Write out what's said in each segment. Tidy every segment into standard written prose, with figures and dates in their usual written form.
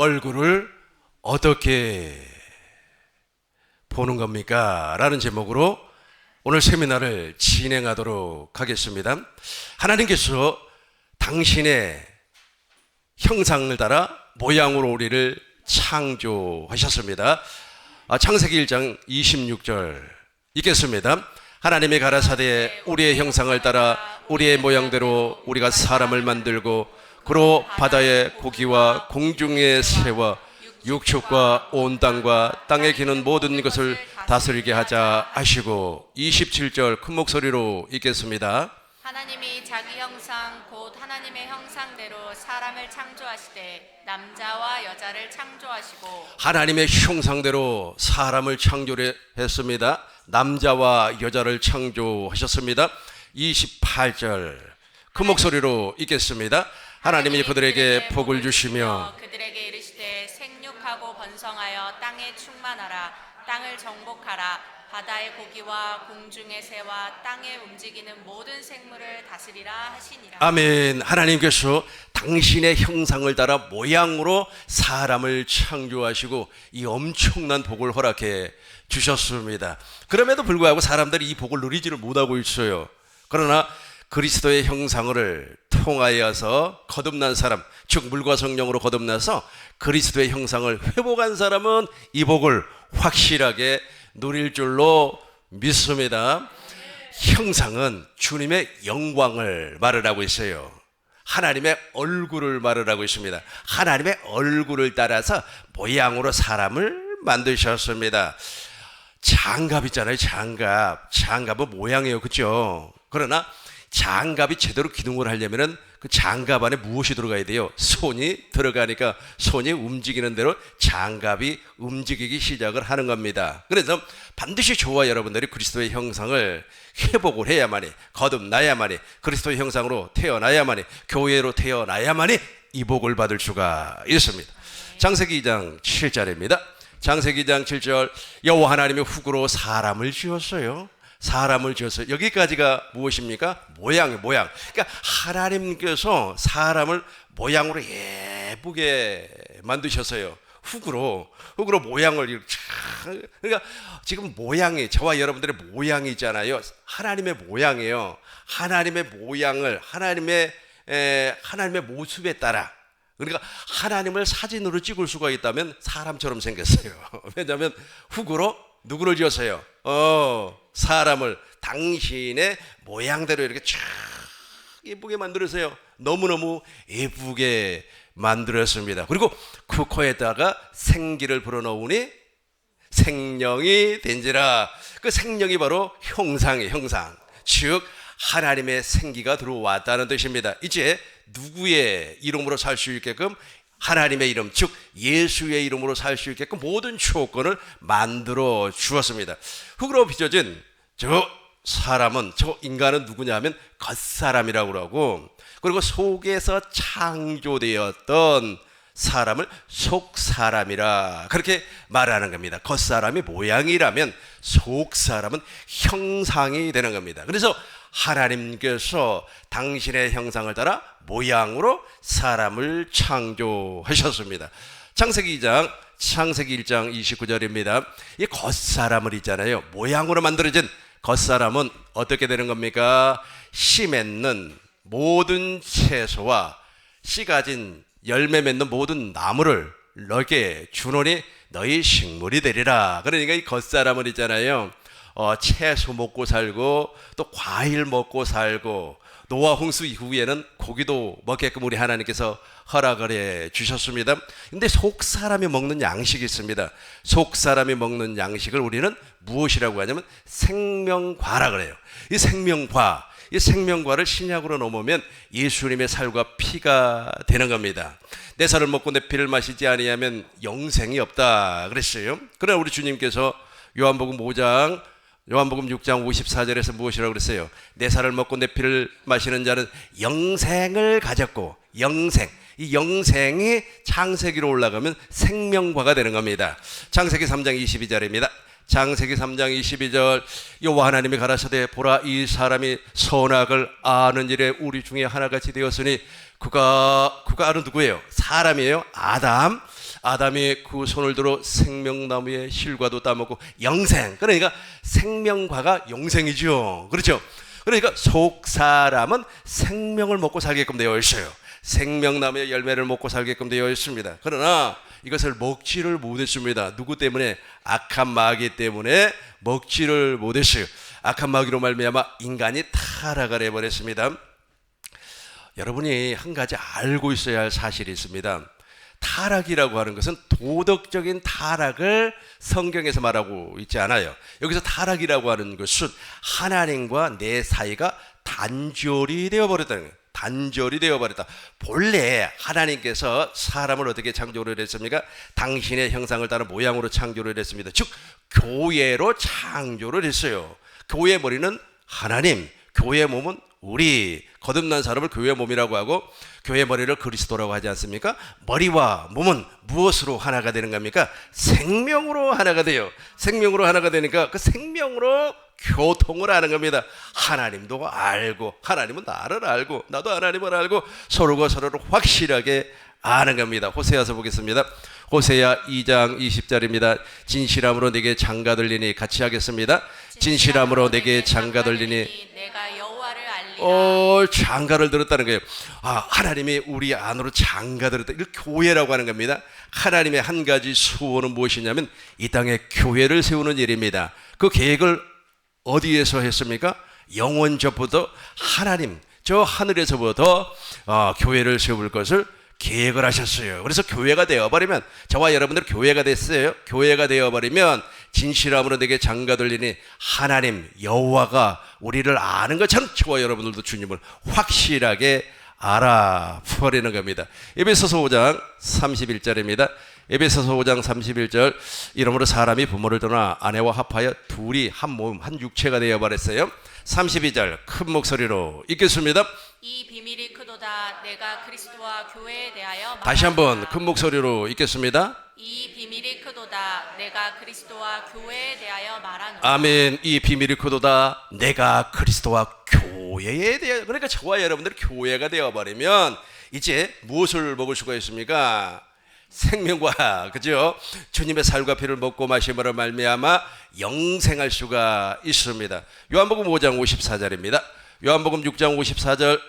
얼굴을 어떻게 보는 겁니까? 라는 제목으로 오늘 세미나를 진행하도록 하겠습니다. 하나님께서 당신의 형상을 따라 모양으로 우리를 창조하셨습니다. 창세기 1장 26절 읽겠습니다. 하나님이 가라사대 우리의 형상을 따라 우리의 모양대로 우리가 사람을 만들고 그로 바다의 고기와 공중의 새와 육축과 온 땅과 땅에 기는 모든 것을 다스리게 하자 하시고 27절 큰 목소리로 읽겠습니다. 하나님이 자기 형상 곧 하나님의 형상대로 사람을 창조하시되 남자와 여자를 창조하시고 하나님의 형상대로 사람을 창조했습니다. 남자와 여자를 창조하셨습니다. 28절 큰 목소리로 읽겠습니다. 하나님이 그들에게 복을 주시며 그들에게 이르시되 생육하고 번성하여 땅에 충만하라 땅을 정복하라 바다의 고기와 공중의 새와 땅에 움직이는 모든 생물을 다스리라 하시니라. 아멘. 하나님께서 당신의 형상을 따라 모양으로 사람을 창조하시고 이 엄청난 복을 허락해 주셨습니다. 그럼에도 불구하고 사람들이 이 복을 누리지를 못하고 있어요. 그러나 그리스도의 형상을 통하여서 거듭난 사람, 즉 물과 성령으로 거듭나서 그리스도의 형상을 회복한 사람은 이 복을 확실하게 누릴 줄로 믿습니다. 형상은 주님의 영광을 말을 하고 있어요. 하나님의 얼굴을 말을 하고 있습니다. 하나님의 얼굴을 따라서 모양으로 사람을 만드셨습니다. 장갑 있잖아요. 장갑은 모양이에요. 그렇죠? 그러나 장갑이 제대로 기능을 하려면은 그 장갑 안에 무엇이 들어가야 돼요? 손이 들어가니까 손이 움직이는 대로 장갑이 움직이기 시작을 하는 겁니다. 그래서 반드시 저와 여러분들이 그리스도의 형상을 회복을 해야만이, 거듭나야만이, 그리스도의 형상으로 태어나야만이, 교회로 태어나야만이 이 복을 받을 수가 있습니다. 창세기 2장 7절입니다. 창세기 2장 7절 여호와 하나님이 흙으로 사람을 지었어요. 사람을 지었어요. 여기까지가 무엇입니까? 모양. 그러니까 하나님께서 사람을 모양으로 예쁘게 만드셨어요. 흙으로 모양을 이렇게. 그러니까 지금 모양이 저와 여러분들의 모양이 있잖아요. 하나님의 모양이에요. 하나님의 모양을 하나님의 모습에 따라. 그러니까 하나님을 사진으로 찍을 수가 있다면 사람처럼 생겼어요. 왜냐하면 흙으로 누구를 지었어요? 사람을 당신의 모양대로 이렇게 쫙 예쁘게 만들었어요. 너무너무 예쁘게 만들었습니다. 그리고 그 코에다가 생기를 불어넣으니 생명이 된지라. 그 생명이 바로 형상이에요. 형상. 즉 하나님의 생기가 들어왔다는 뜻입니다. 이제 누구의 이름으로 살 수 있게끔 하나님의 이름, 즉 예수의 이름으로 살 수 있게끔 모든 조건을 만들어 주었습니다. 흙으로 빚어진 저 인간은 누구냐 하면 겉사람이라고 그러고, 그리고 속에서 창조되었던 사람을 속사람이라 그렇게 말하는 겁니다. 겉사람이 모양이라면 속사람은 형상이 되는 겁니다. 그래서 하나님께서 당신의 형상을 따라 모양으로 사람을 창조하셨습니다. 창세기 1장 29절입니다. 이 겉사람을 있잖아요. 모양으로 만들어진 겉사람은 어떻게 되는 겁니까? 씨 맺는 모든 채소와 씨 가진 열매 맺는 모든 나무를 너에게 주노니 너희 식물이 되리라. 그러니까 이 겉사람은 있잖아요. 채소 먹고 살고 또 과일 먹고 살고 노아 홍수 이후에는 고기도 먹게끔 우리 하나님께서 허락을 해 주셨습니다. 근데 속 사람이 먹는 양식이 있습니다. 속 사람이 먹는 양식을 우리는 무엇이라고 하냐면 생명과라 그래요. 이 생명과를 신약으로 넘으면 예수님의 살과 피가 되는 겁니다. 내 살을 먹고 내 피를 마시지 아니하면 영생이 없다 그랬어요. 그러나 우리 주님께서 요한복음 6장 54절에서 무엇이라고 그랬어요? 내 살을 먹고 내 피를 마시는 자는 영생을 가졌고, 이 영생이 창세기로 올라가면 생명과가 되는 겁니다. 창세기 3장 22절입니다. 창세기 3장 22절 여호와 하나님이 가라사대 보라 이 사람이 선악을 아는 일에 우리 중에 하나같이 되었으니 그가 아는 누구예요? 사람이에요. 아담이 그 손을 들어 생명나무의 실과도 따먹고 영생. 그러니까 생명과가 영생이죠. 그렇죠? 그러니까 속 사람은 생명을 먹고 살게끔 되어 있어요. 생명나무의 열매를 먹고 살게끔 되어 있습니다. 그러나 이것을 먹지를 못했습니다. 누구 때문에? 악한 마귀 때문에 먹지를 못했어요. 악한 마귀로 말미암아 인간이 타락을 해버렸습니다. 여러분이 한 가지 알고 있어야 할 사실이 있습니다. 타락이라고 하는 것은 도덕적인 타락을 성경에서 말하고 있지 않아요. 여기서 타락이라고 하는 것은 하나님과 내 사이가 단절이 되어버렸다는 거예요. 단절이 되어버렸다. 본래 하나님께서 사람을 어떻게 창조를 했습니까? 당신의 형상을 따른 모양으로 창조를 했습니다. 즉 교회로 창조를 했어요. 교회의 머리는 하나님, 교회의 몸은 우리. 거듭난 사람을 교회의 몸이라고 하고 교회의 머리를 그리스도라고 하지 않습니까? 머리와 몸은 무엇으로 하나가 되는 겁니까? 생명으로 하나가 돼요. 생명으로 하나가 되니까 그 생명으로 교통을 하는 겁니다. 하나님도 알고 하나님은 나를 알고 나도 하나님을 알고 서로가 서로를 확실하게 아는 겁니다. 호세아서 보겠습니다. 호세아 2장 20절입니다. 진실함으로 내게 장가 들리니 같이 하겠습니다. 진실함으로 내게 장가 들리니 내가 여호와를 알리라. 장가를 들었다는 거예요. 하나님이 우리 안으로 장가 들었다. 이걸 교회라고 하는 겁니다. 하나님의 한 가지 소원은 무엇이냐면 이 땅에 교회를 세우는 일입니다. 그 계획을 어디에서 했습니까? 영원 전부터 하나님 저 하늘에서부터 교회를 세울 것을 계획을 하셨어요. 그래서 교회가 되어버리면 저와 여러분들 교회가 됐어요. 교회가 되어버리면 진실함으로 내게 장가 들리니 하나님 여호와가 우리를 아는 것처럼 저와 여러분들도 주님을 확실하게 알아버리는 겁니다. 에베소서 5장 31절입니다. 에베소서 5장 31절 이러므로 사람이 부모를 떠나 아내와 합하여 둘이 한 몸 한 육체가 되어버렸어요. 32절 큰 목소리로 읽겠습니다. 이 비밀이 크도다. 내가 그리스도와 교회에 대하여 다시 한번 큰 목소리로 읽겠습니다. 이 비밀이 크도다. 내가 그리스도와 교회에 대하여 말하노라. 아멘. 이 비밀이 크도다. 내가 그리스도와 교회에 대하여. 그러니까 저와 여러분들이 교회가 되어버리면 이제 무엇을 먹을 수가 있습니까? 생명과 그죠? 주님의 살과 피를 먹고 마심으로 말미암아 영생할 수가 있습니다. 요한복음 5장 54절입니다. 요한복음 6장 54절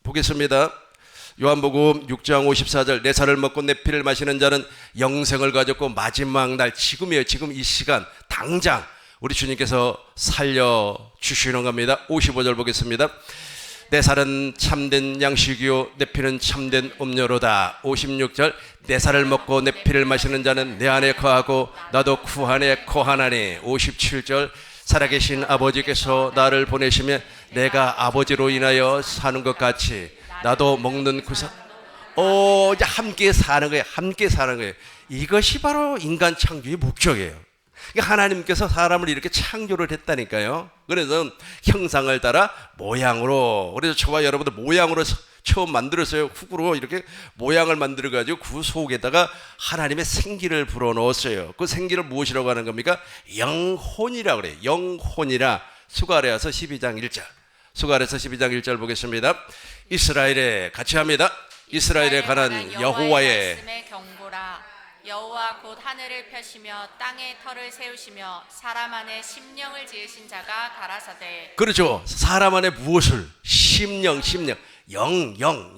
보겠습니다. 요한복음 6장 54절 내 살을 먹고 내 피를 마시는 자는 영생을 가졌고 마지막 날 지금이에요. 지금 이 시간 당장 우리 주님께서 살려주시는 겁니다. 55절 보겠습니다. 내 살은 참된 양식이요 내 피는 참된 음료로다. 56절 내 살을 먹고 내 피를 마시는 자는 내 안에 거하고 나도 그 안에 거하나니. 57절 살아계신 아버지께서 나를 보내시며 내가 아버지로 인하여 사는 것 같이 나도 먹는 그 이제 함께 사는 거예요. 함께 사는 거예요. 이것이 바로 인간 창조의 목적이에요. 그러니까 하나님께서 사람을 이렇게 창조를 했다니까요. 그래서 형상을 따라 모양으로, 그래서 저와 여러분들 모양으로 처음 만들었어요. 흙으로 이렇게 모양을 만들어 가지고 그 속에다가 하나님의 생기를 불어넣었어요. 그 생기를 무엇이라고 하는 겁니까? 영혼이라고 그래요. 영혼이라. 수가랴서 12장 1절. 수가랴서 12장 1절 보겠습니다. 이스라엘에 같이 합니다. 이스라엘에 관한 여호와의 말씀의 경고라. 여호와 곧 하늘을 펴시며 땅에 터를 세우시며 사람 안에 심령을 지으신 자가 가라사대. 그렇죠. 사람 안에 무엇을? 심령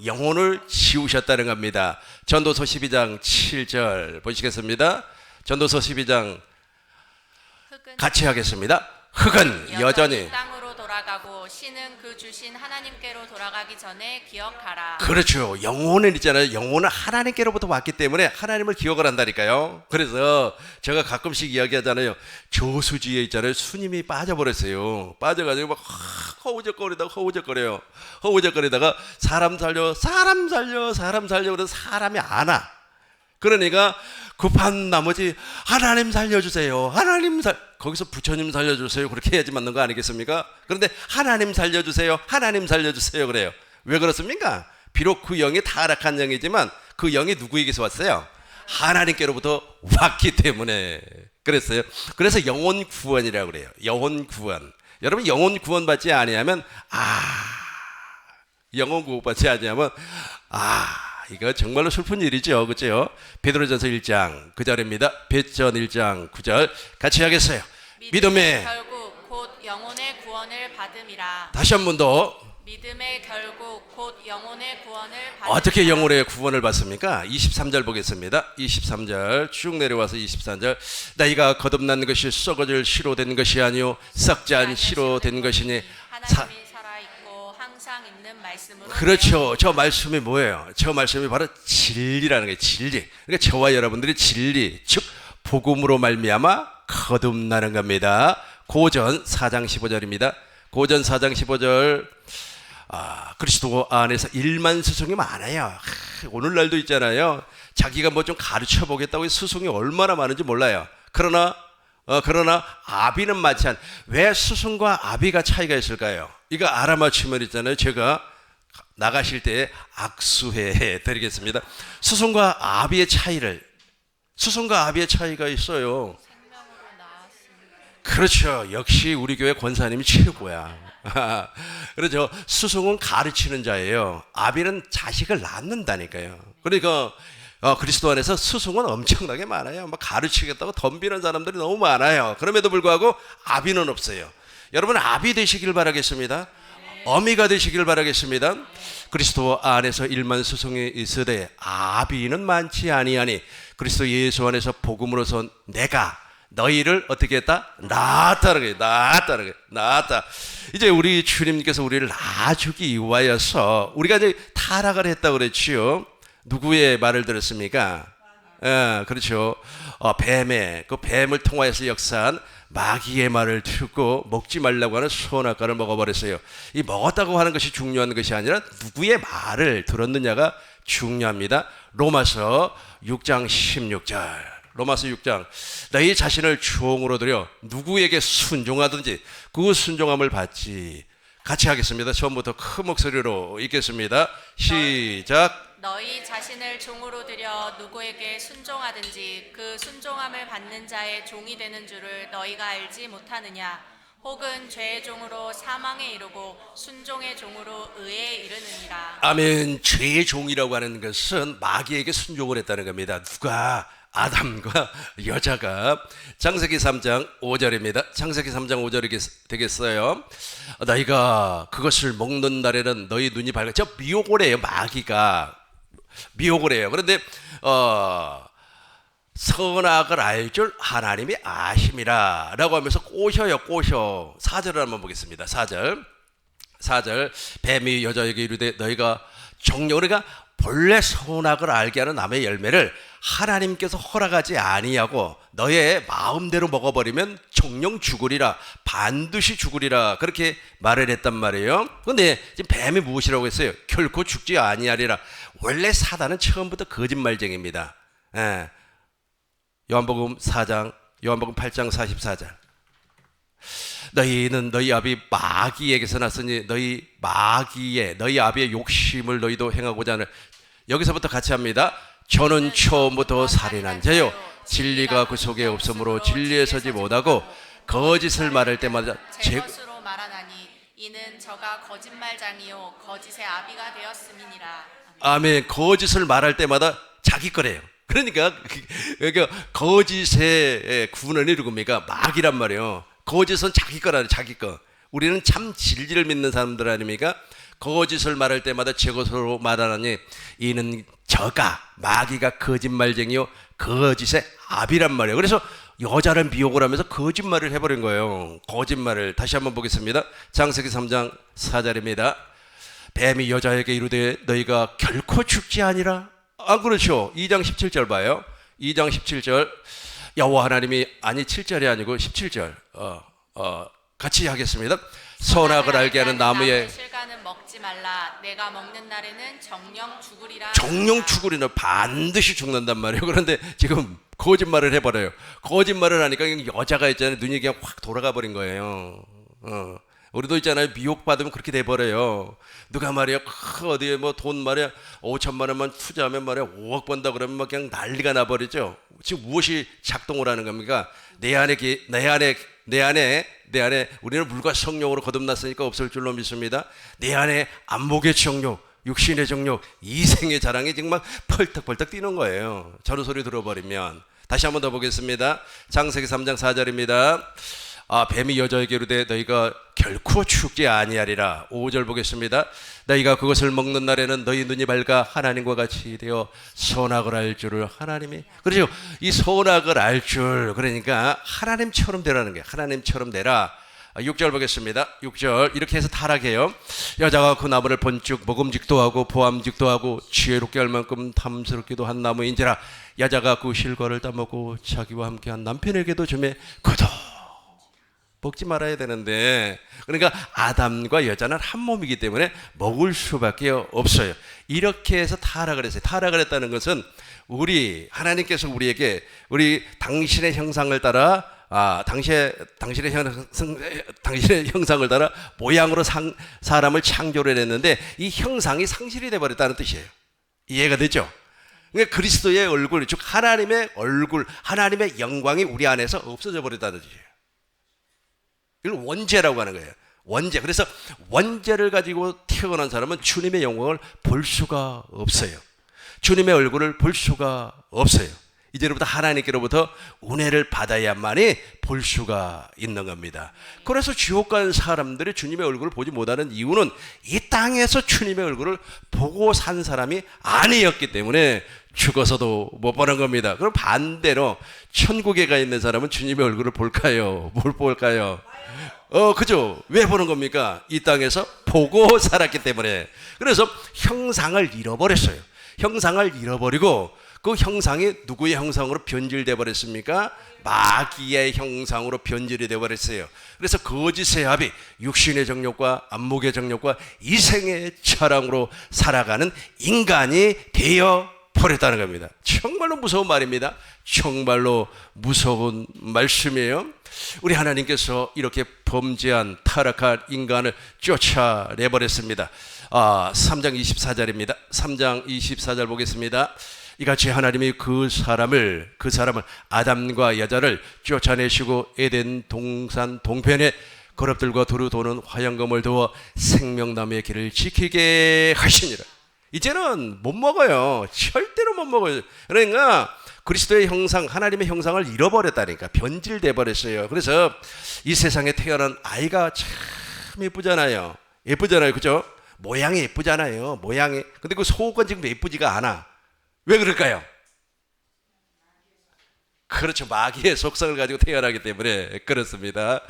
영혼을 지우셨다는 겁니다. 전도서 12장 7절 보시겠습니다. 전도서 12장 같이 하겠습니다. 흙은 여전히 땅으로 돌아가고 신은 그 주신 하나님께로 돌아가기 전에 기억하라. 그렇죠. 영혼은 있잖아요. 영혼은 하나님께로부터 왔기 때문에 하나님을 기억을 한다니까요. 그래서 제가 가끔씩 이야기하잖아요. 저수지에 있잖아요. 스님이 빠져버렸어요. 빠져가지고 막 허우적거려요. 허우적거리다가 사람 살려 그래서 사람이 안 와. 그러니까 급한 나머지 하나님 살려주세요. 거기서 부처님 살려주세요. 그렇게 해야지 맞는 거 아니겠습니까? 그런데 하나님 살려주세요. 그래요. 왜 그렇습니까? 비록 그 영이 타락한 영이지만 그 영이 누구에게서 왔어요? 하나님께로부터 왔기 때문에 그랬어요. 그래서 영혼 구원이라고 그래요. 영혼 구원. 여러분 영혼 구원 받지 아니하면 영혼 구원 받지 아니하면 이거 정말로 슬픈 일이죠. 그죠? 베드로전서 1장 9절입니다. 베전 1장 9절 같이 하겠어요. 믿음의 결국 곧 영혼의 구원을 받음이라. 다시 한 번 더. 믿음의 결국 곧 영혼의 구원을 받음이라. 어떻게 영혼의 구원을 받습니까? 23절 보겠습니다. 23절 쭉 내려와서 24절 너희가 거듭난 것이 썩어질 씨로 된 것이 아니요 썩지 않은 씨로 된 것이니 하나님이 살아있고 항상 있는 말씀으로. 그렇죠. 저 말씀이 뭐예요? 저 말씀이 바로 진리라는 거예요. 진리. 그러니까 저와 여러분들이 진리, 즉 복음으로 말미암아 거듭나는 겁니다. 고전 4장 15절입니다. 고전 4장 15절. 그리스도 안에서 일만 스승이 많아요. 오늘날도 있잖아요. 자기가 뭐 좀 가르쳐 보겠다고 스승이 얼마나 많은지 몰라요. 그러나 아비는 많지 않. 왜 스승과 아비가 차이가 있을까요? 이거 알아맞히면 있잖아요. 제가 나가실 때 악수해 드리겠습니다. 스승과 아비의 차이가 있어요. 생명으로 나았습니다. 그렇죠. 역시 우리 교회 권사님이 최고야. 그렇죠. 스승은 가르치는 자예요. 아비는 자식을 낳는다니까요. 그러니까 그리스도 안에서 스승은 엄청나게 많아요. 막 가르치겠다고 덤비는 사람들이 너무 많아요. 그럼에도 불구하고 아비는 없어요. 여러분 아비 되시길 바라겠습니다. 어미가 되시길 바라겠습니다. 그리스도 안에서 일만 스승이 있으되 아비는 많지 아니하니 그리스도 예수 안에서 복음으로서 내가 너희를 어떻게 했다? 낳았다는 거예요. 낳았다. 이제 우리 주님께서 우리를 낳아주기 위하여서 우리가 이제 타락을 했다고 그랬지요. 누구의 말을 들었습니까? 그렇죠. 그 뱀을 통하여서 역사한 마귀의 말을 듣고 먹지 말라고 하는 선악과를 먹어버렸어요. 이 먹었다고 하는 것이 중요한 것이 아니라 누구의 말을 들었느냐가 중요합니다. 로마서 6장 16절. 로마서 6장 너희 자신을 종으로 들여 누구에게 순종하든지 그 순종함을 받지. 같이 하겠습니다. 처음부터 큰 목소리로 읽겠습니다. 시작. 너희 자신을 종으로 들여 누구에게 순종하든지 그 순종함을 받는 자의 종이 되는 줄을 너희가 알지 못하느냐. 혹은 죄의 종으로 사망에 이르고 순종의 종으로 의에 이르느니라. 아멘. 죄의 종이라고 하는 것은 마귀에게 순종을 했다는 겁니다. 누가? 아담과 여자가. 창세기 3장 5절입니다. 창세기 3장 5절이 되겠어요. 너희가 그것을 먹는 날에는 너희 눈이 밝아. 저 미혹을 해요. 마귀가 미혹을 해요. 그런데 선악을 알 줄 하나님이 아심이라 라고 하면서 꼬셔. 4절을 한번 보겠습니다. 4절 뱀이 여자에게 이르되 너희가 그러니까 본래 선악을 알게 하는 나무의 열매를 하나님께서 허락하지 아니하고 너의 마음대로 먹어버리면 정령 죽으리라, 반드시 죽으리라, 그렇게 말을 했단 말이에요. 그런데 지금 뱀이 무엇이라고 했어요? 결코 죽지 아니하리라. 원래 사단은 처음부터 거짓말쟁이입니다. 요한복음 8장 44절. 너희는 너희 아비 마귀에게서 났으니 너희 아비의 욕심을 너희도 행하고자 하는. 여기서부터 같이 합니다. 저는 처음부터 살인한 자요 진리가 그 속에 없으므로 진리에 서지 못하고 거짓을 말할 때마다 제 것으로 말하나니 이는 저가 거짓말장이요 거짓의 아비가 되었음이니라. 아멘. 거짓을 말할 때마다 자기 거래요. 그러니까 거짓의 군원이 누굽니까? 마귀란 말이에요. 거짓은 자기 거라는 자기 거. 우리는 참 진리를 믿는 사람들 아닙니까? 거짓을 말할 때마다 제 것으로 말하나니 이는 저가 마귀가 거짓말쟁이요 거짓의 아비란 말이에요. 그래서 여자를 미혹을 하면서 거짓말을 해버린 거예요. 거짓말을 다시 한번 보겠습니다. 창세기 3장 4절입니다. 뱀이 여자에게 이르되 너희가 결코 죽지 아니라. 그렇죠. 2장 17절 봐요. 2장 17절 여호와 하나님이 7절이 아니고 17절 같이 하겠습니다. 선악을 알게 하는 나무의 실과는 먹지 말라. 내가 먹는 날에는 정령 죽으리라. 반드시 죽는단 말이에요. 그런데 지금 거짓말을 해버려요. 거짓말을 하니까 여자가 있잖아요. 눈이 그냥 확 돌아가 버린 거예요. 우리도 있잖아요. 미혹받으면 그렇게 돼버려요. 누가 말이야 어디에 뭐 돈 말이야 5천만 원만 투자하면 말이야 5억 번다 그러면 막 그냥 난리가 나버리죠. 지금 무엇이 작동을 하는 겁니까? 내 안에 우리는 물과 성령으로 거듭났으니까 없을 줄로 믿습니다. 내 안에 안목의 정욕, 육신의 정욕, 이생의 자랑이 정말 펄떡펄떡 뛰는 거예요. 저런 소리 들어버리면. 다시 한번 더 보겠습니다. 창세기 3장 4절입니다. 뱀이 여자에게 이르되 너희가 결코 죽지 아니하리라. 5절 보겠습니다. 너희가 그것을 먹는 날에는 너희 눈이 밝아 하나님과 같이 되어 선악을 알 줄을 하나님이, 그렇죠. 이 선악을 알 줄, 그러니까 하나님처럼 되라는 거예요. 하나님처럼 되라. 6절 보겠습니다. 6절 이렇게 해서 타락해요. 여자가 그 나무를 번쭉 먹음직도 하고 보암직도 하고 지혜롭게 할 만큼 탐스럽기도 한 나무인지라. 여자가 그 실과를 따먹고 자기와 함께한 남편에게도 주매 그도 먹지 말아야 되는데, 그러니까 아담과 여자는 한 몸이기 때문에 먹을 수밖에 없어요. 이렇게 해서 타락을 했어요. 타락을 했다는 것은 하나님께서 우리에게 당신의 형상을 따라 당신의 형상을 따라 모양으로 사람을 창조를 했는데 이 형상이 상실이 되어버렸다는 뜻이에요. 이해가 되죠? 그러니까 그리스도의 얼굴, 즉 하나님의 얼굴, 하나님의 영광이 우리 안에서 없어져 버렸다는 뜻이에요. 이걸 원죄라고 하는 거예요. 원죄. 그래서 원죄를 가지고 태어난 사람은 주님의 영광을 볼 수가 없어요. 주님의 얼굴을 볼 수가 없어요. 이제부터 하나님께로부터 은혜를 받아야만이 볼 수가 있는 겁니다. 그래서 지옥 간 사람들이 주님의 얼굴을 보지 못하는 이유는 이 땅에서 주님의 얼굴을 보고 산 사람이 아니었기 때문에 죽어서도 못 보는 겁니다. 그럼 반대로 천국에 가 있는 사람은 주님의 얼굴을 볼까요? 뭘 볼까요? 그죠? 왜 보는 겁니까? 이 땅에서 보고 살았기 때문에. 그래서 형상을 잃어버렸어요. 형상을 잃어버리고 그 형상이 누구의 형상으로 변질돼 버렸습니까? 마귀의 형상으로 변질이 돼 버렸어요. 그래서 거짓의 합이 육신의 정욕과 안목의 정욕과 이생의 자랑으로 살아가는 인간이 되어 버렸다는 겁니다. 정말로 무서운 말입니다. 정말로 무서운 말씀이에요. 우리 하나님께서 이렇게 범죄한 타락한 인간을 쫓아내버렸습니다. 3장 24절입니다. 3장 24절 보겠습니다. 이같이 하나님이 그 사람을 아담과 여자를 쫓아내시고 에덴 동산 동편에 거럽들과 두루 도는 화양검을 두어 생명나무의 길을 지키게 하시니라. 이제는 못 먹어요. 절대로 못 먹어요. 그러니까 그리스도의 형상, 하나님의 형상을 잃어버렸다니까. 변질돼 버렸어요. 그래서 이 세상에 태어난 아이가 참 예쁘잖아요. 예쁘잖아요. 그죠? 모양이 예쁘잖아요. 모양이. 근데 그 속은 지금 예쁘지가 않아. 왜 그럴까요? 그렇죠. 마귀의 속성을 가지고 태어나기 때문에 그렇습니다.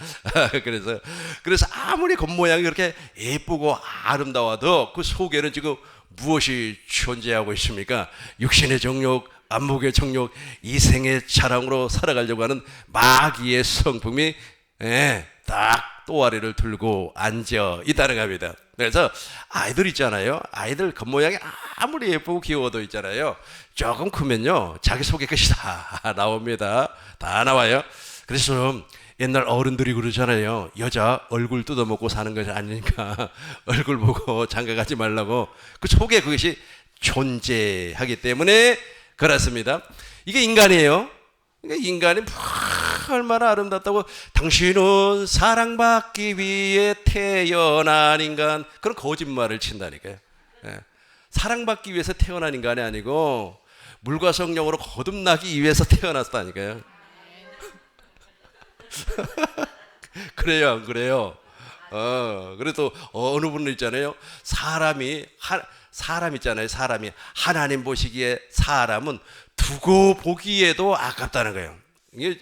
그래서 아무리 겉모양이 그렇게 예쁘고 아름다워도 그 속에는 지금 무엇이 존재하고 있습니까? 육신의 정욕, 안목의 정욕, 이생의 자랑으로 살아가려고 하는 마귀의 성품이 딱 또아리를 들고 앉아 있다는 겁니다. 그래서 아이들 있잖아요. 아이들 겉모양이 아무리 예쁘고 귀여워도 있잖아요. 조금 크면요 자기 속의 것이 다 나옵니다. 다 나와요. 그래서 옛날 어른들이 그러잖아요. 여자 얼굴 뜯어먹고 사는 것이 아니니까 얼굴 보고 장가가지 말라고. 그 속에 그것이 존재하기 때문에 그렇습니다. 이게 인간이에요. 그러니까 인간이 얼마나 아름답다고. 당신은 사랑받기 위해 태어난 인간. 그런 거짓말을 친다니까요. 사랑받기 위해서 태어난 인간이 아니고 물과 성령으로 거듭나기 위해서 태어났다니까요. 그래요, 안 그래요? 그래도 어느 분은 있잖아요. 사람 있잖아요. 사람이 하나님 보시기에 사람은 두고 보기에도 아깝다는 거예요. 이게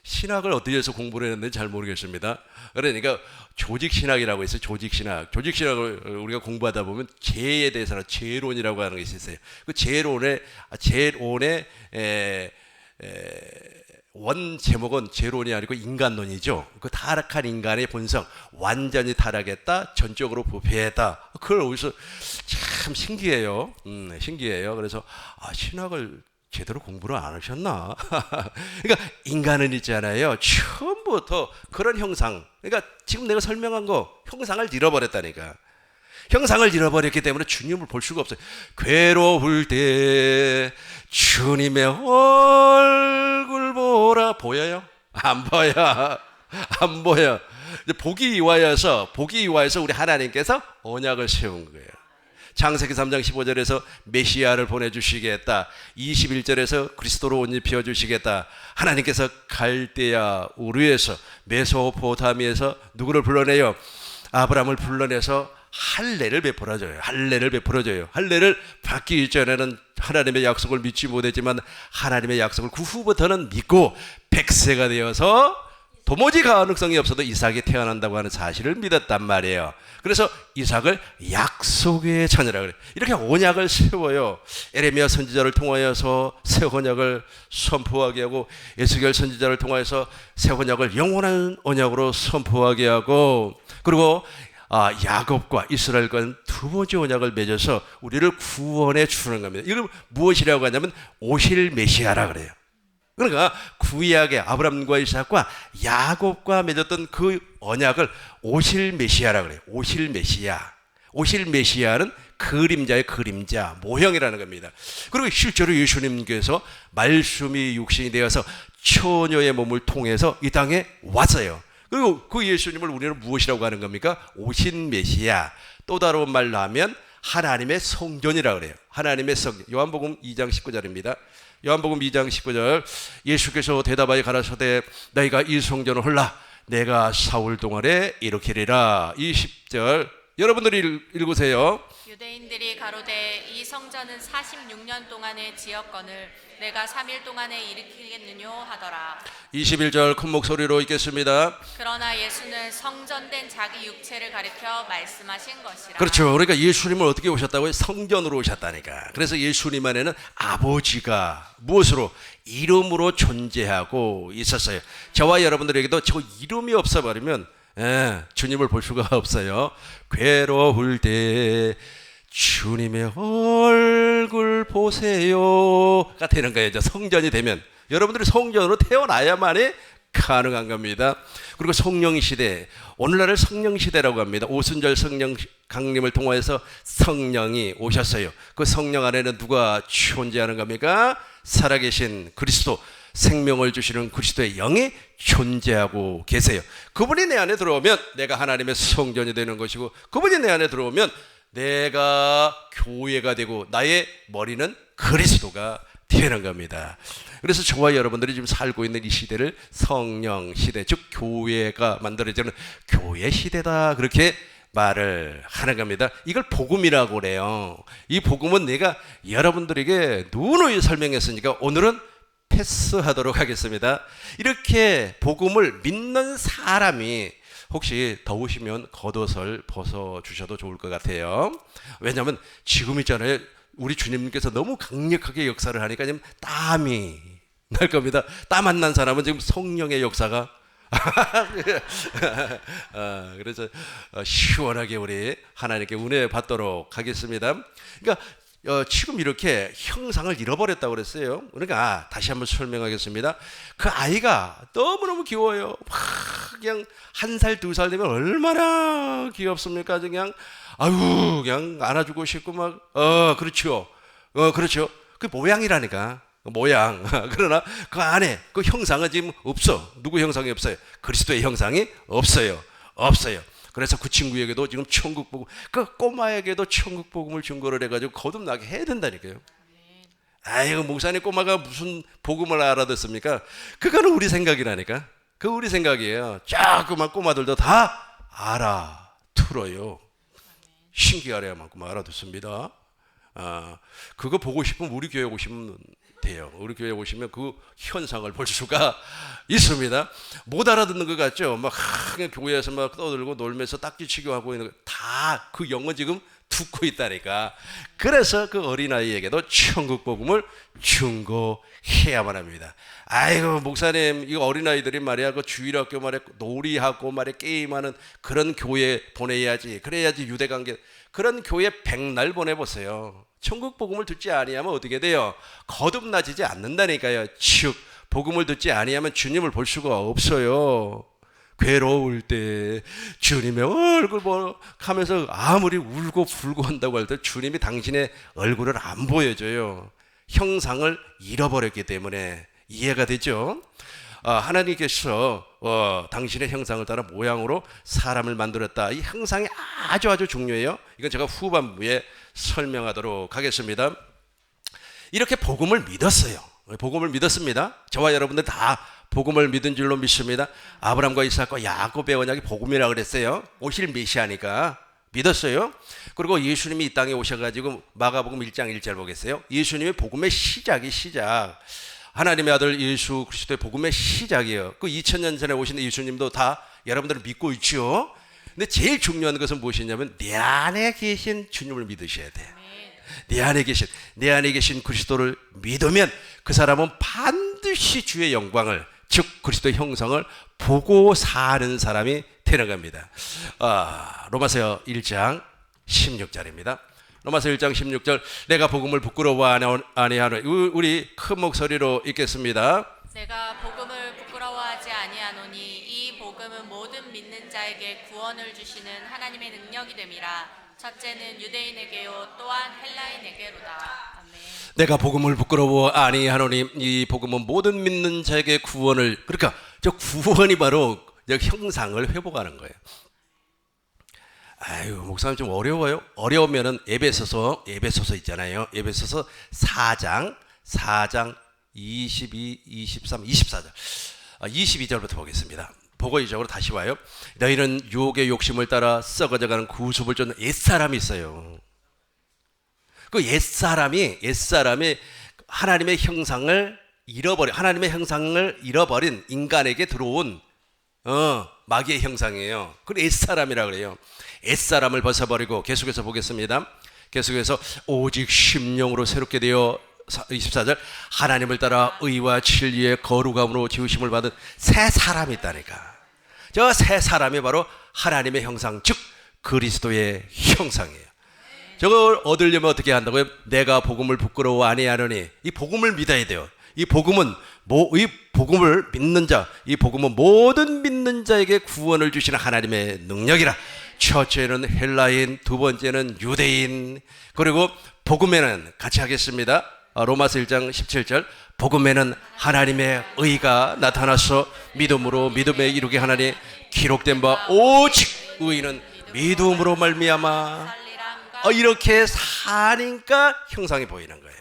신학을 어떻게 해서 공부를 했는지 잘 모르겠습니다. 그러니까 조직신학이라고 있어요. 조직신학을 우리가 공부하다 보면 죄에 대해서는 죄론이라고 하는 것이 있어요. 그 죄론의 원 제목은 죄론이 아니고 인간론이죠. 그 타락한 인간의 본성, 완전히 타락했다, 전적으로 부패했다. 그걸 어디서 참 신기해요. 신기해요. 그래서 신학을 제대로 공부를 안 하셨나? 그러니까 인간은 있잖아요. 처음부터 그런 형상, 그러니까 지금 내가 설명한 거 형상을 잃어버렸다니까. 형상을 잃어버렸기 때문에 주님을 볼 수가 없어요. 괴로울 때 주님의 얼굴 보라. 보여요? 안 보여. 안 보여. 복이 이와여서 우리 하나님께서 언약을 세운 거예요. 창세기 3장 15절에서 메시아를 보내주시겠다. 21절에서 그리스도로 옷 입혀 주시겠다. 하나님께서 갈대아 우르에서 메소포타미에서 누구를 불러내요? 아브라함을 불러내서 할례를 베풀어줘요. 할례를 베풀어줘요. 할례를 받기 이전에는 하나님의 약속을 믿지 못했지만 하나님의 약속을 그 후부터는 믿고 100세가 되어서 도무지 가능성이 없어도 이삭이 태어난다고 하는 사실을 믿었단 말이에요. 그래서 이삭을 약속의 자녀라 그래요. 이렇게 언약을 세워요. 에레미야 선지자를 통하여서 새 언약을 선포하게 하고 에스겔 선지자를 통하여서 새 언약을 영원한 언약으로 선포하게 하고 그리고 야곱과 이스라엘과는 두 번째 언약을 맺어서 우리를 구원해 주는 겁니다. 이걸 무엇이라고 하냐면 오실 메시아라 그래요. 그러니까 구약의 아브라함과 이삭과 야곱과 맺었던 그 언약을 오실 메시아라 그래요. 오실 메시아. 오실 메시아는 그림자의 그림자, 모형이라는 겁니다. 그리고 실제로 예수님께서 말씀이 육신이 되어서 처녀의 몸을 통해서 이 땅에 왔어요. 그리고 그 예수님을 우리는 무엇이라고 하는 겁니까? 오신 메시아. 또 다른 말로 하면 하나님의 성전이라고 그래요. 하나님의 성전. 요한복음 2장 19절입니다. 요한복음 2장 19절 예수께서 대답하여 가라사대 너희가 이 성전을 헐라 내가 사울 동안에 일으키리라. 20절 여러분들이 읽으세요. 유대인들이 가로되 이 성전은 46년 동안의 지었거늘 내가 3일 동안에 일으키겠느뇨 하더라. 21절 큰 목소리로 읽겠습니다. 그러나 예수는 성전된 자기 육체를 가리켜 말씀하신 것이라. 그렇죠. 그러니까 예수님을 어떻게 오셨다고요? 성전으로 오셨다니까. 그래서 예수님 안에는 아버지가 무엇으로? 이름으로 존재하고 있었어요. 저와 여러분들에게도 저 이름이 없어버리면 주님을 볼 수가 없어요. 괴로울 때 주님의 얼굴 보세요가 되는 거예요. 성전이 되면 여러분들이 성전으로 태어나야만이 가능한 겁니다. 그리고 성령 시대, 오늘날을 성령 시대라고 합니다. 오순절 성령 강림을 통해서 성령이 오셨어요. 그 성령 안에는 누가 존재하는 겁니까? 살아계신 그리스도, 생명을 주시는 그리스도의 영이 존재하고 계세요. 그분이 내 안에 들어오면 내가 하나님의 성전이 되는 것이고 그분이 내 안에 들어오면 내가 교회가 되고 나의 머리는 그리스도가 되는 겁니다. 그래서 저와 여러분들이 지금 살고 있는 이 시대를 성령 시대, 즉 교회가 만들어지는 교회 시대다 그렇게 말을 하는 겁니다. 이걸 복음이라고 그래요. 이 복음은 내가 여러분들에게 누누이 설명했으니까 오늘은 패스하도록 하겠습니다. 이렇게 복음을 믿는 사람이 혹시 더우시면 겉옷을 벗어주셔도 좋을 것 같아요. 왜냐하면 지금 있잖아요. 우리 주님께서 너무 강력하게 역사를 하니까 지금 땀이 날 겁니다. 땀 안 난 사람은 지금 성령의 역사가 그래서 시원하게 우리 하나님께 은혜 받도록 하겠습니다. 그러니까 지금 이렇게 형상을 잃어버렸다고 그랬어요. 그러니까 다시 한번 설명하겠습니다. 그 아이가 너무너무 귀여워요. 그냥 1살, 2살 되면 얼마나 귀엽습니까? 그냥 그냥 안아주고 싶고 그렇죠. 그렇죠. 그 모양이라니까. 모양. 그러나 그 안에 그 형상은 지금 없어. 누구 형상이 없어요? 그리스도의 형상이 없어요. 그래서 그 친구에게도 지금 천국 복음, 그 꼬마에게도 천국 복음을 증거를 해가지고 거듭나게 해야 된다니까요. 아이고 목사님 꼬마가 무슨 복음을 알아듣습니까? 그거는 우리 생각이라니까. 그 우리 생각이에요. 자꾸만 꼬마들도 다 알아들어요. 신기하래야만큼 알아듣습니다. 그거 보고 싶으면 우리 교회 오시면 돼요. 우리 교회 오시면 그 현상을 볼 수가 있습니다. 못 알아듣는 것 같죠? 그냥 교회에서 떠들고 놀면서 딱지치기 하고 있는 거 다 그 영은 지금 듣고 있다니까. 그래서 그 어린아이에게도 천국 복음을 증거해야만 합니다. 아이고 목사님 이거 어린아이들이 말이야 그 주일학교 말에 놀이하고 말에 게임하는 그런 교회 보내야지. 그래야지 유대관계 그런 교회 백날 보내보세요. 천국 복음을 듣지 아니하면 어떻게 돼요? 거듭나지지 않는다니까요. 즉 복음을 듣지 아니하면 주님을 볼 수가 없어요. 괴로울 때 주님의 얼굴 하면서 아무리 울고 불고 한다고 할 때 주님이 당신의 얼굴을 안 보여줘요. 형상을 잃어버렸기 때문에. 이해가 되죠? 하나님께서 당신의 형상을 따라 모양으로 사람을 만들었다. 이 형상이 아주 중요해요. 이건 제가 후반부에 설명하도록 하겠습니다. 이렇게 복음을 믿었어요. 복음을 믿었습니다. 저와 여러분들 다 복음을 믿은 줄로 믿습니다. 아브라함과 이삭과 야곱의 언약이 복음이라고 그랬어요. 오실 메시아니까 믿었어요. 그리고 예수님이 이 땅에 오셔가지고 마가복음 1장 1절 보겠어요. 예수님의 복음의 시작이 시작. 하나님의 아들 예수 그리스도의 복음의 시작이에요. 그 2000년 전에 오신 예수님도 다 여러분들은 믿고 있죠. 근데 제일 중요한 것은 무엇이냐면 내 안에 계신 주님을 믿으셔야 돼. 내 안에 계신 그리스도를 믿으면 그 사람은 반드시 주의 영광을, 즉 그리스도의 형상을 보고 사는 사람이 되는 겁니다. 로마서 1장 16절입니다. 로마서 1장 16절, 내가 복음을 부끄러워 아니하노니, 우리 큰 목소리로 읽겠습니다. 내가 복음을 부끄러워하지 아니하노니 이 복음은 모든 믿는 자에게 구원을 주시는 하나님의 능력이 됨이라. 첫째는 유대인에게요 또한 헬라인에게로다. 아멘. 내가 복음을 부끄러워 아니하노니 이 복음은 모든 믿는 자에게 구원을, 그러니까 저 구원이 바로 형상을 회복하는 거예요. 아유, 목사님 좀 어려워요? 어려우면은 에베소서 있잖아요. 에베소서 4장 22, 23, 24절. 22절부터 보겠습니다. 보고 이쪽으로 다시 와요. 너희는 유혹의 욕심을 따라 썩어져가는 구습을 쫓는 옛사람이 있어요. 그 옛사람이 하나님의 형상을 잃어버린 인간에게 들어온 마귀의 형상이에요. 그걸 옛사람이라 그래요. 옛사람을 벗어버리고, 계속해서 보겠습니다. 계속해서 오직 심령으로 새롭게 되어, 24절, 하나님을 따라 의와 진리의 거룩함으로 지으심을 받은 새 사람이 있다니까. 저 새 사람이 바로 하나님의 형상, 즉 그리스도의 형상이에요. 저걸 얻으려면 어떻게 한다고요? 내가 복음을 부끄러워 아니하노니, 이 복음을 믿어야 돼요. 이 복음은 모든 믿는 자에게 구원을 주시는 하나님의 능력이라. 첫째는 헬라인, 두 번째는 유대인, 그리고 복음에는 같이 하겠습니다. 로마서 1장 17절, 복음에는 하나님의 의가 나타나서 믿음으로 믿음에 이르게 하나니 기록된 바 오직 의인은 믿음으로 말미암아. 이렇게 사니까 형상이 보이는 거예요.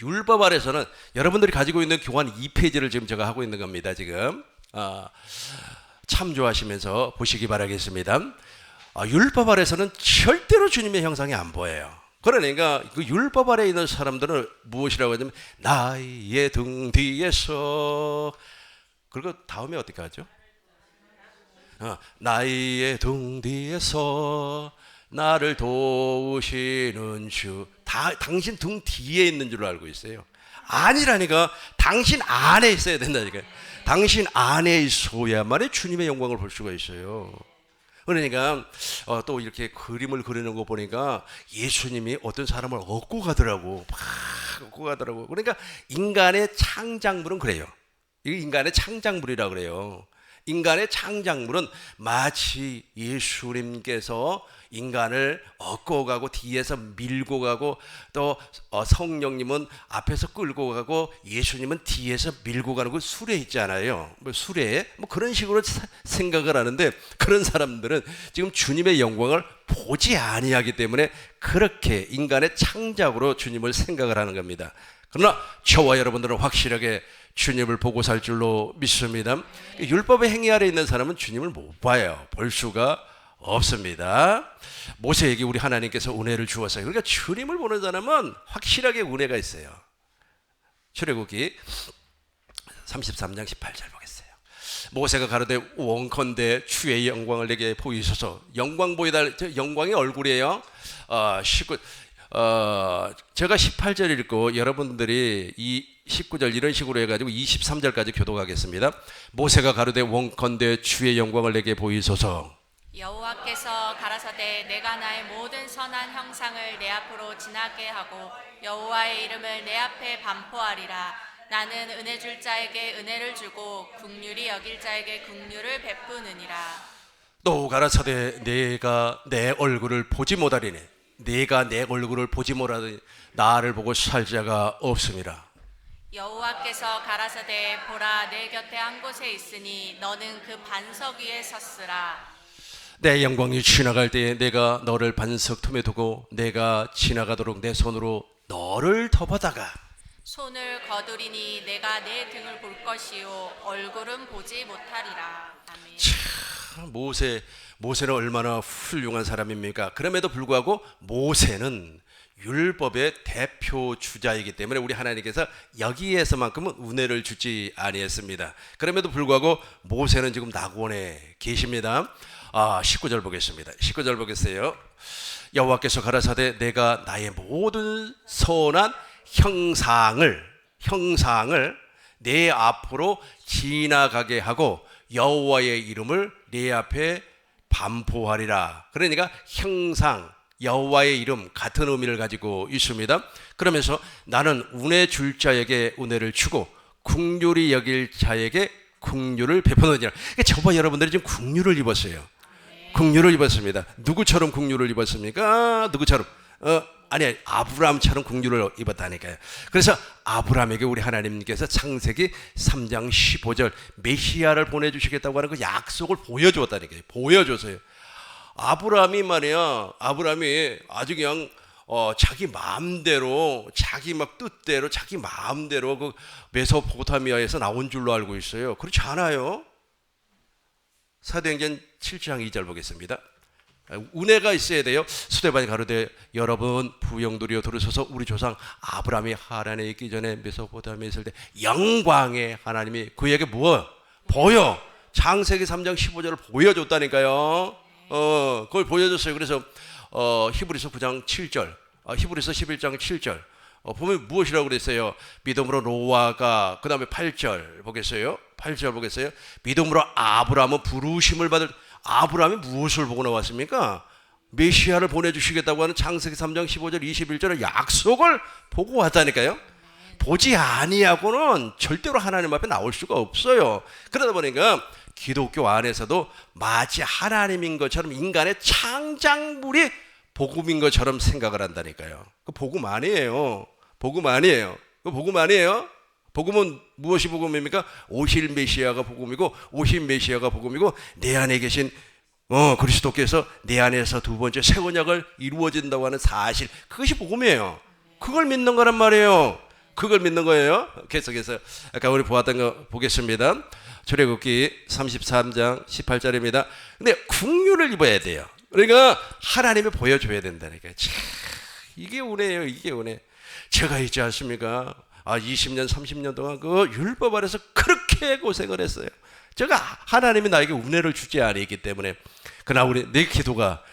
율법 아래서는 여러분들이 가지고 있는 교환 2페이지를 지금 제가 하고 있는 겁니다. 지금 참조하시면서 보시기 바라겠습니다. 율법 아래서는 절대로 주님의 형상이 안 보여요. 그러니까 그 율법 아래에 있는 사람들은 무엇이라고 하냐면 나의 등 뒤에서, 그리고 다음에 어떻게 하죠? 나의 등 뒤에서 나를 도우시는 주. 당신 등 뒤에 있는 줄 알고 있어요. 아니라니까. 당신 안에 있어야 된다니까. 당신 안에 있어야만이 주님의 영광을 볼 수가 있어요. 그러니까 또 이렇게 그림을 그리는 거 보니까 예수님이 어떤 사람을 얻고 가더라고. 막 얻고 가더라고. 그러니까 인간의 창작물은 그래요. 이게 인간의 창작물이라 그래요. 인간의 창작물은 마치 예수님께서 인간을 얻고 가고 뒤에서 밀고 가고, 또 성령님은 앞에서 끌고 가고 예수님은 뒤에서 밀고 가는 그 수레 있잖아요. 수레 그런 식으로 생각을 하는데, 그런 사람들은 지금 주님의 영광을 보지 아니하기 때문에 그렇게 인간의 창작으로 주님을 생각을 하는 겁니다. 그러나 저와 여러분들은 확실하게 주님을 보고 살 줄로 믿습니다. 율법의 행위 아래 있는 사람은 주님을 못 봐요. 볼 수가 없습니다. 모세에게 우리 하나님께서 은혜를 주었어요. 그러니까 주님을 보는 사람은 확실하게 은혜가 있어요. 출애굽기 33장 18절 보겠어요. 모세가 가로되 원컨대 주의 영광을 내게 보이소서. 영광 보이달, 영광의 얼굴이에요. 제가 18절 읽고 여러분들이 이 19절 이런 식으로 해가지고 23절까지 교독하겠습니다. 모세가 가로되 원컨대 주의 영광을 내게 보이소서. 여호와께서 가라사대 내가 나의 모든 선한 형상을 내 앞으로 지나게 하고 여호와의 이름을 내 앞에 반포하리라. 나는 은혜 줄 자에게 은혜를 주고 긍휼히 여길 자에게 긍휼을 베푸느니라. 또 가라사대 내가 내 얼굴을 보지 못하리니, 내가 내 얼굴을 보지 못하니 나를 보고 살 자가 없음이라. 여호와께서 가라사대 보라 내 곁에 한 곳에 있으니 너는 그 반석 위에 섰으라. 내 영광이 지나갈 때에 내가 너를 반석 틈에 두고 내가 지나가도록 내 손으로 너를 덮어다가 손을 거두리니 내가 내 등을 볼 것이요 얼굴은 보지 못하리라. 아멘. 모세는 얼마나 훌륭한 사람입니까? 그럼에도 불구하고 모세는 율법의 대표 주자이기 때문에 우리 하나님께서 여기에서만큼은 은혜를 주지 아니했습니다. 그럼에도 불구하고 모세는 지금 낙원에 계십니다. 19절 보겠습니다. 19절 보겠어요. 여호와께서 가라사대 내가 나의 모든 선한 형상을 내 앞으로 지나가게 하고 여호와의 이름을 내 앞에 반포하리라. 그러니까 형상, 여호와의 이름 같은 의미를 가지고 있습니다. 그러면서 나는 은혜 줄 자에게 은혜를 주고 긍휼히 여길 자에게 긍휼을 베푸느니라. 그러니까 저와 여러분들이 지금 긍휼을 입었어요. 긍휼을 입었습니다. 누구처럼 긍휼을 입었습니까? 누구처럼? 아니 아브라함처럼 긍휼을 입었다니까요. 그래서 아브라함에게 우리 하나님께서 창세기 3장 15절 메시아를 보내주시겠다고 하는 그 약속을 보여주었다니까요. 보여줘서요. 아브라함이 아주 그냥 자기 마음대로 자기 막 뜻대로 자기 마음대로 그 메소포타미아에서 나온 줄로 알고 있어요. 그렇지 않아요. 사도행전 7장 2절 보겠습니다. 은혜가 있어야 돼요. 수데반이 가로되 여러분 부영들이여 들으소서 우리 조상 아브라함이 하란에 있기 전에 메소포타미아에 있을 때 영광의 하나님이 그에게 보여 창세기 3장 15절을 보여줬다니까요. 그걸 보여줬어요. 그래서 히브리서 9장 7절 히브리서 11장 7절 보면 무엇이라고 그랬어요? 믿음으로 노아가 그 다음에 8절 보겠어요. 8절 보겠어요. 믿음으로 아브라함은 부르심을 받을 아브라함이 무엇을 보고 나왔습니까? 메시아를 보내주시겠다고 하는 창세기 3장 15절 21절의 약속을 보고 왔다니까요. 보지 아니하고는 절대로 하나님 앞에 나올 수가 없어요. 그러다 보니까 기독교 안에서도 마치 하나님인 것처럼 인간의 창작물이 복음인 것처럼 생각을 한다니까요. 그 복음 아니에요. 복음 아니에요. 그 복음 아니에요. 복음은 무엇이 복음입니까? 오실 메시아가 복음이고 오신 메시아가 복음이고 내 안에 계신 그리스도께서 내 안에서 두 번째 새 언약을 이루어진다고 하는 사실, 그것이 복음이에요. 그걸 믿는 거란 말이에요. 그걸 믿는 거예요. 계속해서 아까 우리 보았던 거 보겠습니다. 출애굽기 33장 18절입니다. 근데 긍휼을 입어야 돼요. 그러니까 하나님이 보여줘야 된다니까요. 이게 은혜예요. 이게 은혜. 제가 있지 않습니까? 20년 30년 동안 그 율법 아래서 그렇게 고생을 했어요. 제가 하나님이 나에게 은혜를 주지 아니기 때문에. 그러나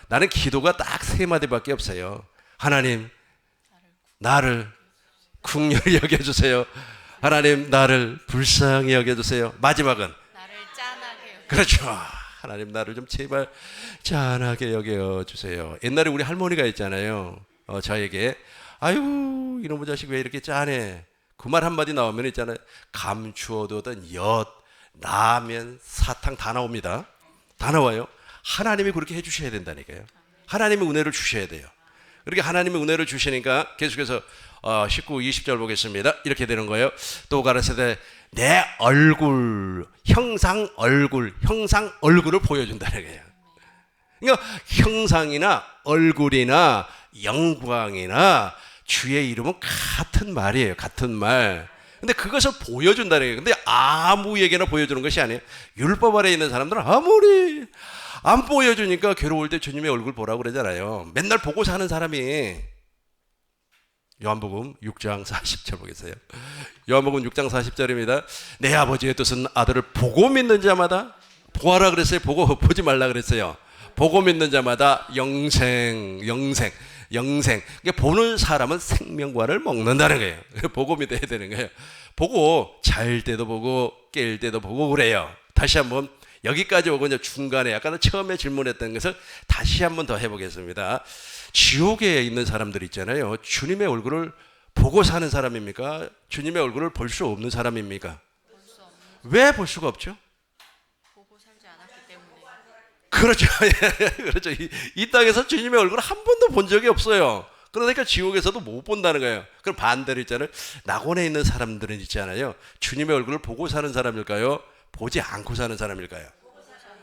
나는 기도가 딱 세 마디밖에 없어요. 하나님 나를 긍휼히 여겨주세요. 하나님 나를 불쌍히 여겨주세요. 마지막은 나를 짠하게 여겨. 그렇죠. 하나님 나를 좀 제발 짠하게 여겨주세요. 옛날에 우리 할머니가 있잖아요. 저에게 아유 이놈의 자식 왜 이렇게 짠해. 그 말 한마디 나오면 있잖아요. 감추어두던 엿, 라면, 사탕 다 나옵니다. 다 나와요. 하나님이 그렇게 해주셔야 된다니까요. 하나님의 은혜를 주셔야 돼요. 그렇게 하나님의 은혜를 주시니까 계속해서 19, 20절 보겠습니다. 이렇게 되는 거예요. 또 가라사대 내 얼굴, 형상 얼굴을 보여준다는 거예요. 그러니까 형상이나 얼굴이나 영광이나 주의 이름은 같은 말이에요. 같은 말. 근데 그것을 보여준다는 거예요. 근데 아무에게나 보여주는 것이 아니에요. 율법 아래에 있는 사람들은 아무리 안 보여주니까 괴로울 때 주님의 얼굴 보라고 그러잖아요. 맨날 보고 사는 사람이 요한복음 6장 40절 보겠어요. 요한복음 6장 40절입니다. 내 아버지의 뜻은 아들을 보고 믿는 자마다 보아라 그랬어요. 보지 말라 그랬어요. 보고 믿는 자마다 영생. 그러니까 보는 사람은 생명과를 먹는다는 거예요. 보고 믿어야 되는 거예요. 보고 잘 때도 보고 깰 때도 보고 그래요. 다시 한번 여기까지 오고 이제 중간에 아까 처음에 질문했던 것을 다시 한번 더 해보겠습니다. 지옥에 있는 사람들 있잖아요. 주님의 얼굴을 보고 사는 사람입니까? 주님의 얼굴을 볼 수 없는 사람입니까? 왜 볼 수가 없죠? 보고 살지 않았기 때문에. 그렇죠. 그렇죠. 이 땅에서 주님의 얼굴을 한 번도 본 적이 없어요. 그러니까 지옥에서도 못 본다는 거예요. 그럼 반대로 있잖아요. 낙원에 있는 사람들은 있잖아요. 주님의 얼굴을 보고 사는 사람일까요? 보지 않고 사는 사람일까요?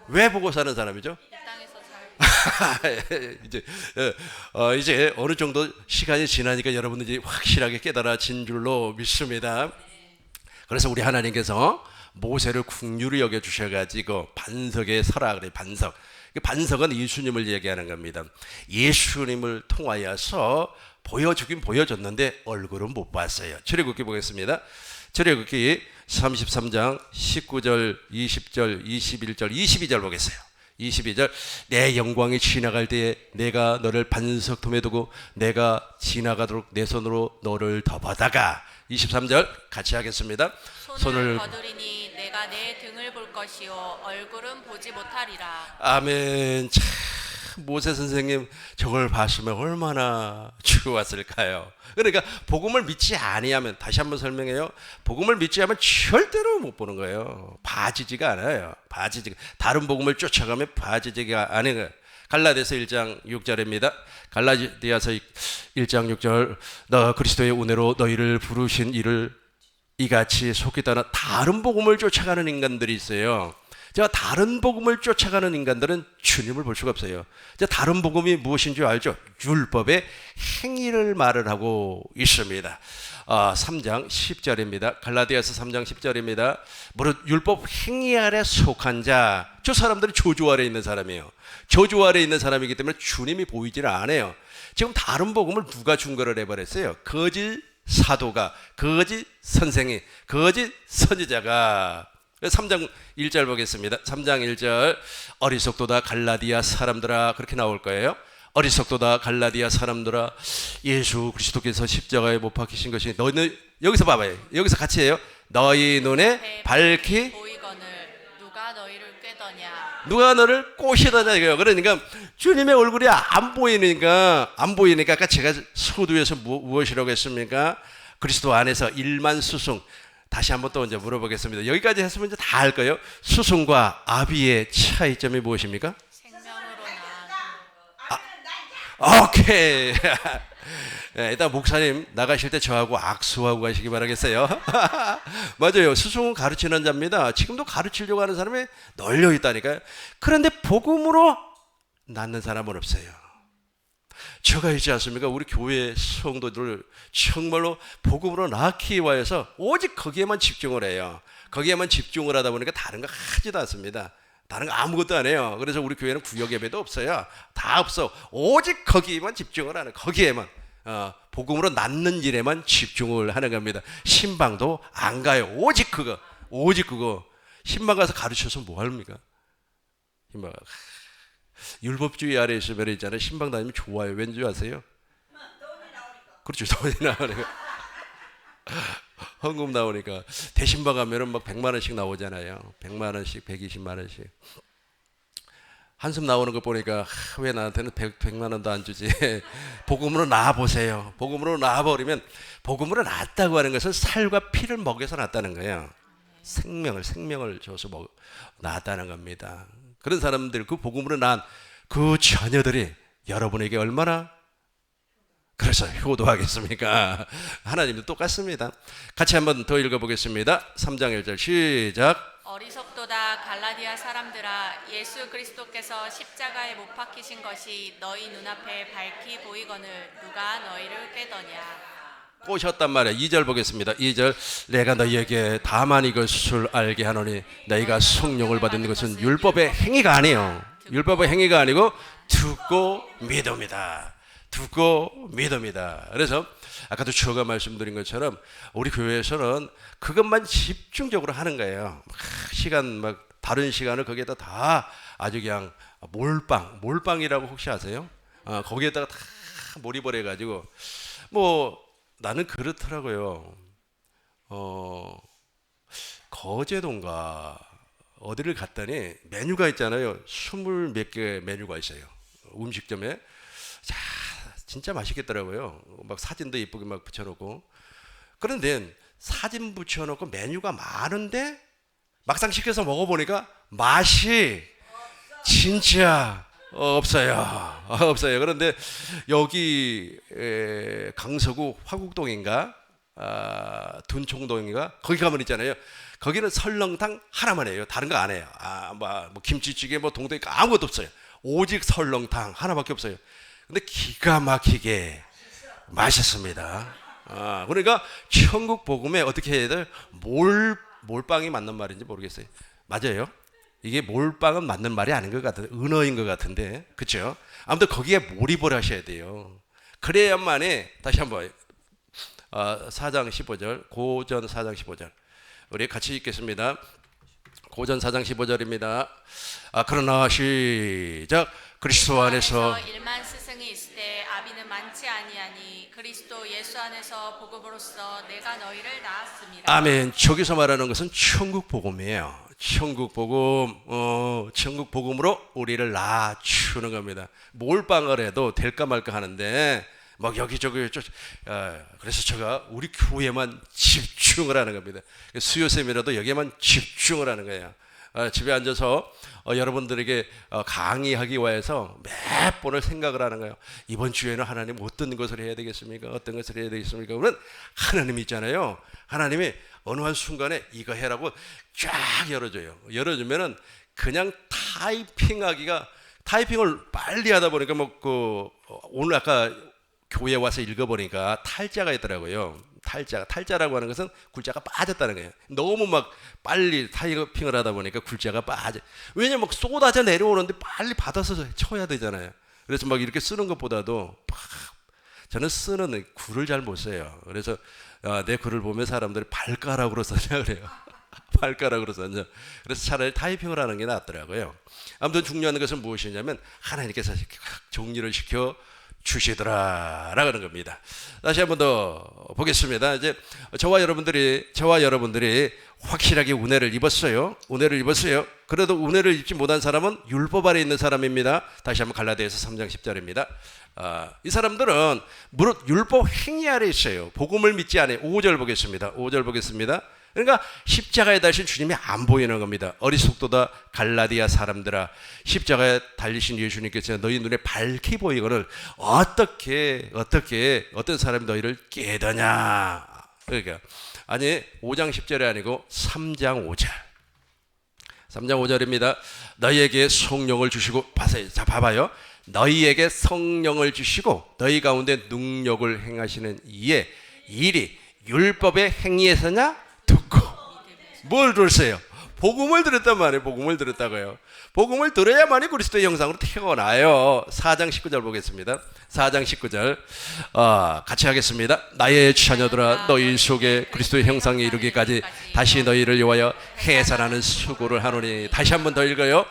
왜 보고 사는 사람이죠? 이 땅에서 살 이제 어느 정도 시간이 지나니까 여러분들이 확실하게 깨달아진 줄로 믿습니다. 그래서 우리 하나님께서 모세를 긍휼히 여겨 주셔가지고 반석에 서라 그래. 반석. 반석은 예수님을 얘기하는 겁니다. 예수님을 통하여서 보여주긴 보여줬는데 얼굴은 못 봤어요. 출애굽기 보겠습니다. 출애굽기 33장 19절, 20절, 21절, 22절 보겠어요. 22절 내 영광이 지나갈 때에 내가 너를 반석틈에 두고 내가 지나가도록 내 손으로 너를 덮어다가 23절 같이 하겠습니다. 손을 거두리니 내가 내 등을 볼 것이요 얼굴은 보지 못하리라. 아멘. 참 모세 선생님 저걸 봤으면 얼마나 좋았을까요? 그러니까 복음을 믿지 아니하면, 다시 한번 설명해요. 복음을 믿지 않으면 절대로 못 보는 거예요. 봐지지가 않아요. 봐지지가. 다른 복음을 쫓아가면 봐지지가 않은 거예요. 갈라디아서 1장 6절입니다. 갈라디아서 1장 6절 너 그리스도의 은혜로 너희를 부르신 이를 이같이 속히 따라 다른 복음을 쫓아가는 인간들이 있어요. 제가 다른 복음을 쫓아가는 인간들은 주님을 볼 수가 없어요. 제가 다른 복음이 무엇인 줄 알죠? 율법의 행위를 말을 하고 있습니다. 3장 10절입니다. 갈라디아서 3장 10절입니다. 무릇 율법 행위 아래 속한 자, 저 사람들은 저주 아래 있는 사람이에요. 저주 아래 있는 사람이기 때문에 주님이 보이지를 않아요. 지금 다른 복음을 누가 중거를 해버렸어요? 거짓 사도가, 거짓 선생이, 거짓 선지자가. 3장 1절 보겠습니다. 3장 1절 어리석도다 갈라디아 사람들아, 그렇게 나올 거예요. 어리석도다 갈라디아 사람들아, 예수 그리스도께서 십자가에 못 박히신 것이 너희는, 여기서 봐봐요. 여기서 같이 해요. 너희 눈에 밝히 보이거늘 누가 너희를 꾀더냐. 누가 너를 꼬시더냐 이거예요. 그러니까 주님의 얼굴이 안 보이니까 아까 제가 서두에서 무엇이라고 했습니까? 그리스도 안에서 일만 수승. 다시 한번 또 이제 물어보겠습니다. 여기까지 했으면 이제 다 알 거예요. 수승과 아비의 차이점이 무엇입니까? 생명으로 오케이. 일단 목사님 나가실 때 저하고 악수하고 가시기 바라겠어요. 맞아요. 스승은 가르치는 자입니다. 지금도 가르치려고 하는 사람이 널려 있다니까요. 그런데 복음으로 낳는 사람은 없어요. 제가 있지 않습니까? 우리 교회 성도들을 정말로 복음으로 낳기 위해서 오직 거기에만 집중을 해요. 거기에만 집중을 하다 보니까 다른 거 하지도 않습니다. 다른 거 아무것도 안 해요. 그래서 우리 교회는 구역 예배도 없어요. 다 없어. 오직 거기에만 집중을 하는, 거기에만 복음으로 낳는 일에만 집중을 하는 겁니다. 신방도 안 가요. 오직 그거. 신방 가서 가르쳐서 뭐 합니까? 신방 율법주의 아래 있으면 있잖아요. 신방 다니면 좋아요. 왠지 아세요? 그렇죠. 돈이 나오니까. 헌금 나오니까. 대신방 가면은 막 100만 원씩 나오잖아요. 100만 원씩, 120만 원씩. 한숨 나오는 거 보니까 왜 나한테는 100만 원도 안 주지? 복음으로 나와보세요. 복음으로 나와버리면, 복음으로 낳았다고 하는 것은 살과 피를 먹여서 낳았다는 거예요. 생명을 줘서 낳았다는 겁니다. 그런 사람들, 그 복음으로 낳은 그 자녀들이 여러분에게 얼마나 그래서 효도하겠습니까? 하나님도 똑같습니다. 같이 한번 더 읽어보겠습니다. 3장 1절 시작. 어리석도다 갈라디아 사람들아, 예수 그리스도께서 십자가에 못 박히신 것이 너희 눈앞에 밝히 보이거늘 누가 너희를 꾀더냐. 꼬셨단 말이에요. 2절 보겠습니다. 2절 내가 너희에게 다만 이것을 알게 하노니 너희가 성령을 받은 것은 율법의 행위가 아니에요. 율법의 행위가 아니고 듣고 믿음이다. 듣고 믿음이다. 그래서 아까도 제가 말씀드린 것처럼 우리 교회에서는 그것만 집중적으로 하는 거예요. 시간 막 다른 시간을 거기에다 다 아주 그냥 몰빵이라고 혹시 아세요? 거기에다가 다 몰입을 해가지고 뭐 나는 그렇더라고요. 거제도인가 어디를 갔더니 메뉴가 있잖아요. 20몇 개 메뉴가 있어요. 음식점에. 자, 진짜 맛있겠더라고요. 막 사진도 예쁘게 막 붙여놓고. 그런데 사진 붙여놓고 메뉴가 많은데 막상 시켜서 먹어보니까 맛이 진짜 없어요. 없어요. 그런데 여기 강서구 화곡동인가 둔총동인가 거기 가면 있잖아요. 거기는 설렁탕 하나만 해요. 다른 거 안 해요. 뭐 김치찌개 뭐 동동이 아무것도 없어요. 오직 설렁탕 하나밖에 없어요. 근데 기가 막히게 맛있습니다. 그러니까 천국 복음에 어떻게 해야 돼요? 몰빵이 맞는 말인지 모르겠어요. 맞아요? 이게 몰빵은 맞는 말이 아닌 것 같은데, 은어인 것 같은데, 그렇죠? 아무튼 거기에 몰입을 하셔야 돼요. 그래야만이, 다시 한번 4장 15절, 고전 4장 15절 우리 같이 읽겠습니다. 고전 4장 15절입니다. 그러나 시작. 그리스도 안에서 1만 스승이 있을 때 아비는 많지 아니하니 그리스도 예수 안에서 복음으로써 내가 너희를 낳았습니다. 아멘. 저기서 말하는 것은 천국 복음이에요. 천국 복음, 천국 복음으로 우리를 낳아주는 겁니다. 몰빵을 해도 될까 말까 하는데 막 여기저기 그래서 제가 우리 교회만 집중을 하는 겁니다. 수요쌤이라도 여기에만 집중을 하는 거예요. 집에 앉아서 여러분들에게 강의하기 위해서 몇 번을 생각을 하는 거예요. 이번 주에는 하나님 어떤 것을 해야 되겠습니까? 어떤 것을 해야 되겠습니까? 그러면 하나님이 있잖아요. 하나님이 어느 한 순간에 이거 해라고 쫙 열어줘요. 열어주면은 그냥 타이핑을 빨리 하다 보니까 오늘 아까 교회 와서 읽어보니까 탈자가 있더라고요. 탈자라고 하는 것은 글자가 빠졌다는 거예요. 너무 막 빨리 타이핑을 하다 보니까 글자가 빠져. 왜냐면 막 쏟아져 내려오는데 빨리 받아서 쳐야 되잖아요. 그래서 막 이렇게 쓰는 것보다도 저는 쓰는 글을 잘 못 써요. 그래서 내 글을 보면 사람들이 발가락으로 썼냐 그래요. 발가락으로 썼냐. 그래서 차라리 타이핑을 하는 게 낫더라고요. 아무튼 중요한 것은 무엇이냐면 하나님께서 정리를 시켜 주시더라 라는 겁니다. 다시 한 번 더 보겠습니다. 이제 저와 여러분들이 확실하게 운해를 입었어요. 그래도 운해를 입지 못한 사람은 율법 아래 있는 사람입니다. 다시 한번 갈라디아서 3장 10절입니다. 이 사람들은 무릇 율법 행위 아래 있어요. 복음을 믿지 않아요. 5절 보겠습니다. 그러니까 십자가에 달리신 주님이 안 보이는 겁니다. 어리석도다 갈라디아 사람들아, 십자가에 달리신 예수님께서 너희 눈에 밝히 보이거늘 어떻게 어떤 사람이 너희를 깨더냐. 그러니까 아니 5장 10절이 아니고 3장 5절입니다. 너희에게 성령을 주시고 봐봐요. 너희에게 성령을 주시고 너희 가운데 능력을 행하시는 이의 일이 율법의 행위에서냐? 듣고 뭘 들었어요? 복음을 들었단 말이에요. 복음을 들었다고요. 복음을 들어야만이 그리스도의 형상으로 태어나요. 4장 19절 보겠습니다. 4장 19절 같이 하겠습니다. 나의 자녀들아 너희 속에 그리스도의 형상에 이르기까지 다시 너희를 위하여 해산하는 수고를 하노니. 다시 한 번 더 읽어요.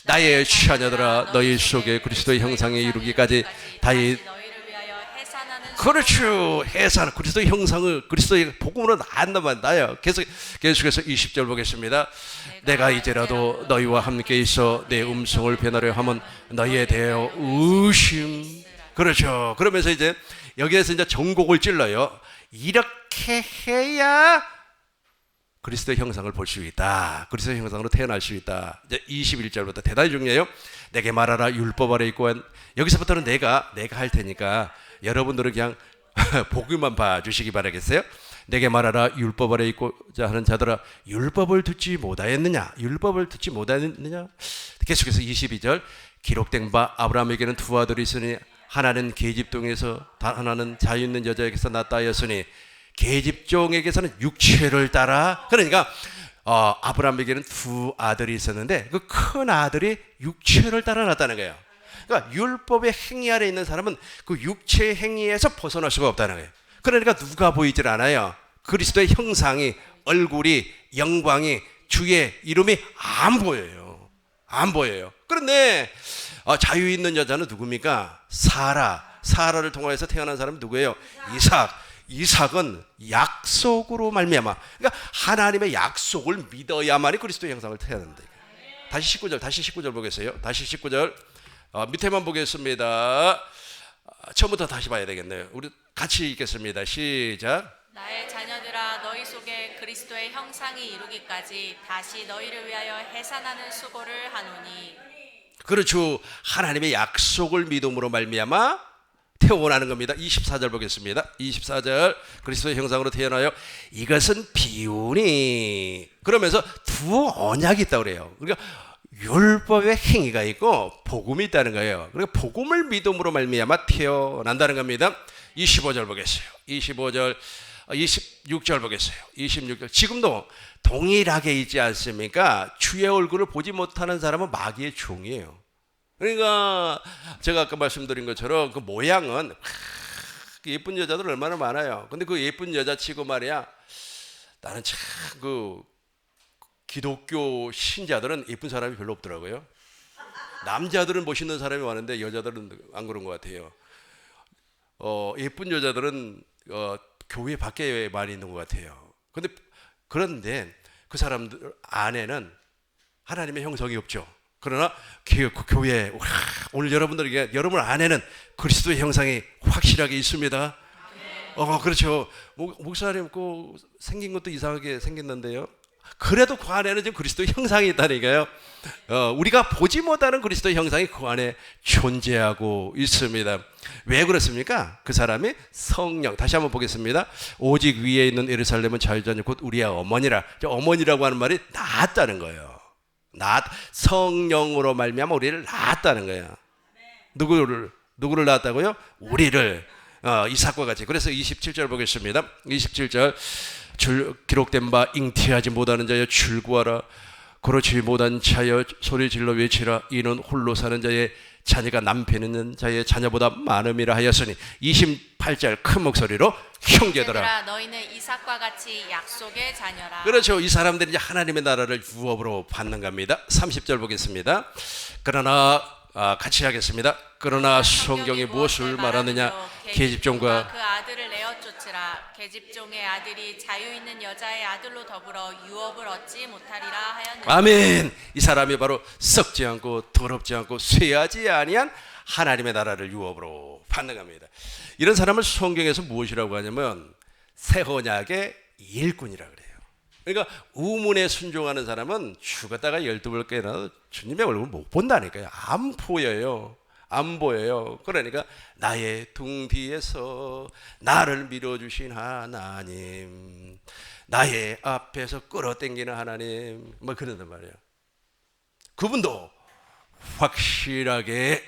나의 자녀들아 너희 속에 그리스도의 형상에 이르기까지 다시 그렇죠. 해산 그리스도의 형상을 그리스도의 복음으로 낳는다만 나요. 계속해서 20절 보겠습니다. 내가 이제라도 너희와 함께 있어 내 음성을 변하려 하면 너희에 대하여 의심. 그렇죠. 그러면서 이제 여기에서 이제 전곡을 찔러요. 이렇게 해야 그리스도의 형상을 볼 수 있다. 그리스도의 형상으로 태어날 수 있다. 이제 21절부터 대단히 중요해요. 내게 말하라 율법 아래 있고. 여기서부터는 내가 할 테니까 여러분들은 그냥 복음만 봐주시기 바라겠어요. 내게 말하라 율법 아래 있고자 하는 자들아 율법을 듣지 못하였느냐. 계속해서 22절 기록된 바 아브라함에게는 두 아들이 있으니 하나는 계집종에서 하나는 자유 있는 여자에게서 낳았다 하였으니 계집종에게서는 육체를 따라. 그러니까 아브라함에게는 두 아들이 있었는데 그 큰 아들이 육체를 따라 낳았다는 거예요. 그러니까 율법의 행위 아래 있는 사람은 그 육체의 행위에서 벗어날 수가 없다는 거예요. 그러니까 누가 보이질 않아요. 그리스도의 형상이, 얼굴이, 영광이, 주의 이름이 안 보여요. 그런데 자유 있는 여자는 누굽니까? 사라를 통해서 태어난 사람이 누구예요? 이삭은 약속으로 말미암아. 그러니까 하나님의 약속을 믿어야만이 그리스도의 형상을 태어난다. 다시 19절 보겠어요. 다시 19절 밑에만 보겠습니다. 처음부터 다시 봐야 되겠네요. 우리 같이 읽겠습니다. 시작. 나의 자녀들아 너희 속에 그리스도의 형상이 이루기까지 다시 너희를 위하여 해산하는 수고를 하노니. 그렇죠. 하나님의 약속을 믿음으로 말미암아 태어나는 겁니다. 24절 보겠습니다. 24절 그리스도의 형상으로 태어나요. 이것은 비유니. 그러면서 두 언약이 있다고 그래요. 그러니까 율법의 행위가 있고 복음이 있다는 거예요. 그러니까 복음을 믿음으로 말미암아 태어난다는 겁니다. 25절 보겠어요. 25절 26절 보겠어요. 26절. 지금도 동일하게 있지 않습니까? 주의 얼굴을 보지 못하는 사람은 마귀의 종이에요. 그러니까 제가 아까 말씀드린 것처럼 그 모양은 예쁜 여자들 얼마나 많아요. 근데 그 예쁜 여자치고 말이야, 나는 참 그 기독교 신자들은 예쁜 사람이 별로 없더라고요. 남자들은 멋있는 사람이 많은데 여자들은 안 그런 것 같아요. 예쁜 여자들은 교회 밖에 많이 있는 것 같아요. 그런데 그 사람들 안에는 하나님의 형성이 없죠. 그러나 교회 오늘 여러분들에게 여러분 안에는 그리스도의 형상이 확실하게 있습니다. 그렇죠. 목사님 그 생긴 것도 이상하게 생겼는데요. 그래도 그 안에는 지금 그리스도의 형상이 있다니까요. 우리가 보지 못하는 그리스도의 형상이 그 안에 존재하고 있습니다. 왜 그렇습니까? 그 사람이 성령. 다시 한번 보겠습니다. 오직 위에 있는 예루살렘은 자유자녀 곧 우리의 어머니라. 어머니라고 하는 말이 낳았다는 거예요. 성령으로 말미암아 우리를 낳았다는 거예요. 누구를 낳았다고요? 우리를. 이삭과 같이. 그래서 27절 보겠습니다. 27절. 기록된 바 잉태하지 못하는 자여 출구하라. 그렇지 못한 자여 소리 질러 외치라. 이는 홀로 사는 자의 자녀가 남편 있는 자의 자녀보다 많음이라 하였으니. 28절 큰 목소리로 형제들아 너희는 이삭과 같이 약속의 자녀라. 그렇죠. 이 사람들이 이제 하나님의 나라를 유업으로 받는 겁니다. 30절 보겠습니다. 그러나 같이 하겠습니다. 그러나 성경이 무엇을 말하느냐? 계집종과 그 아들을 내어 쫓으라. 계집종의 아들이 자유 있는 여자의 아들로 더불어 유업을 얻지 못하리라 하였느니라. 아멘. 이 사람이 바로 썩지 않고 더럽지 않고 쇠하지 아니한 하나님의 나라를 유업으로 받는 겁니다. 이런 사람을 성경에서 무엇이라고 하냐면 새 언약의 일꾼이라 그래요. 그러니까 우문에 순종하는 사람은 죽었다가 12번 깨어나도 주님의 얼굴을 못 본다니까요. 안 보여요. 안 보여요. 그러니까 나의 등 뒤에서 나를 밀어주신 하나님, 나의 앞에서 끌어당기는 하나님, 뭐 그런단 말이에요. 그분도 확실하게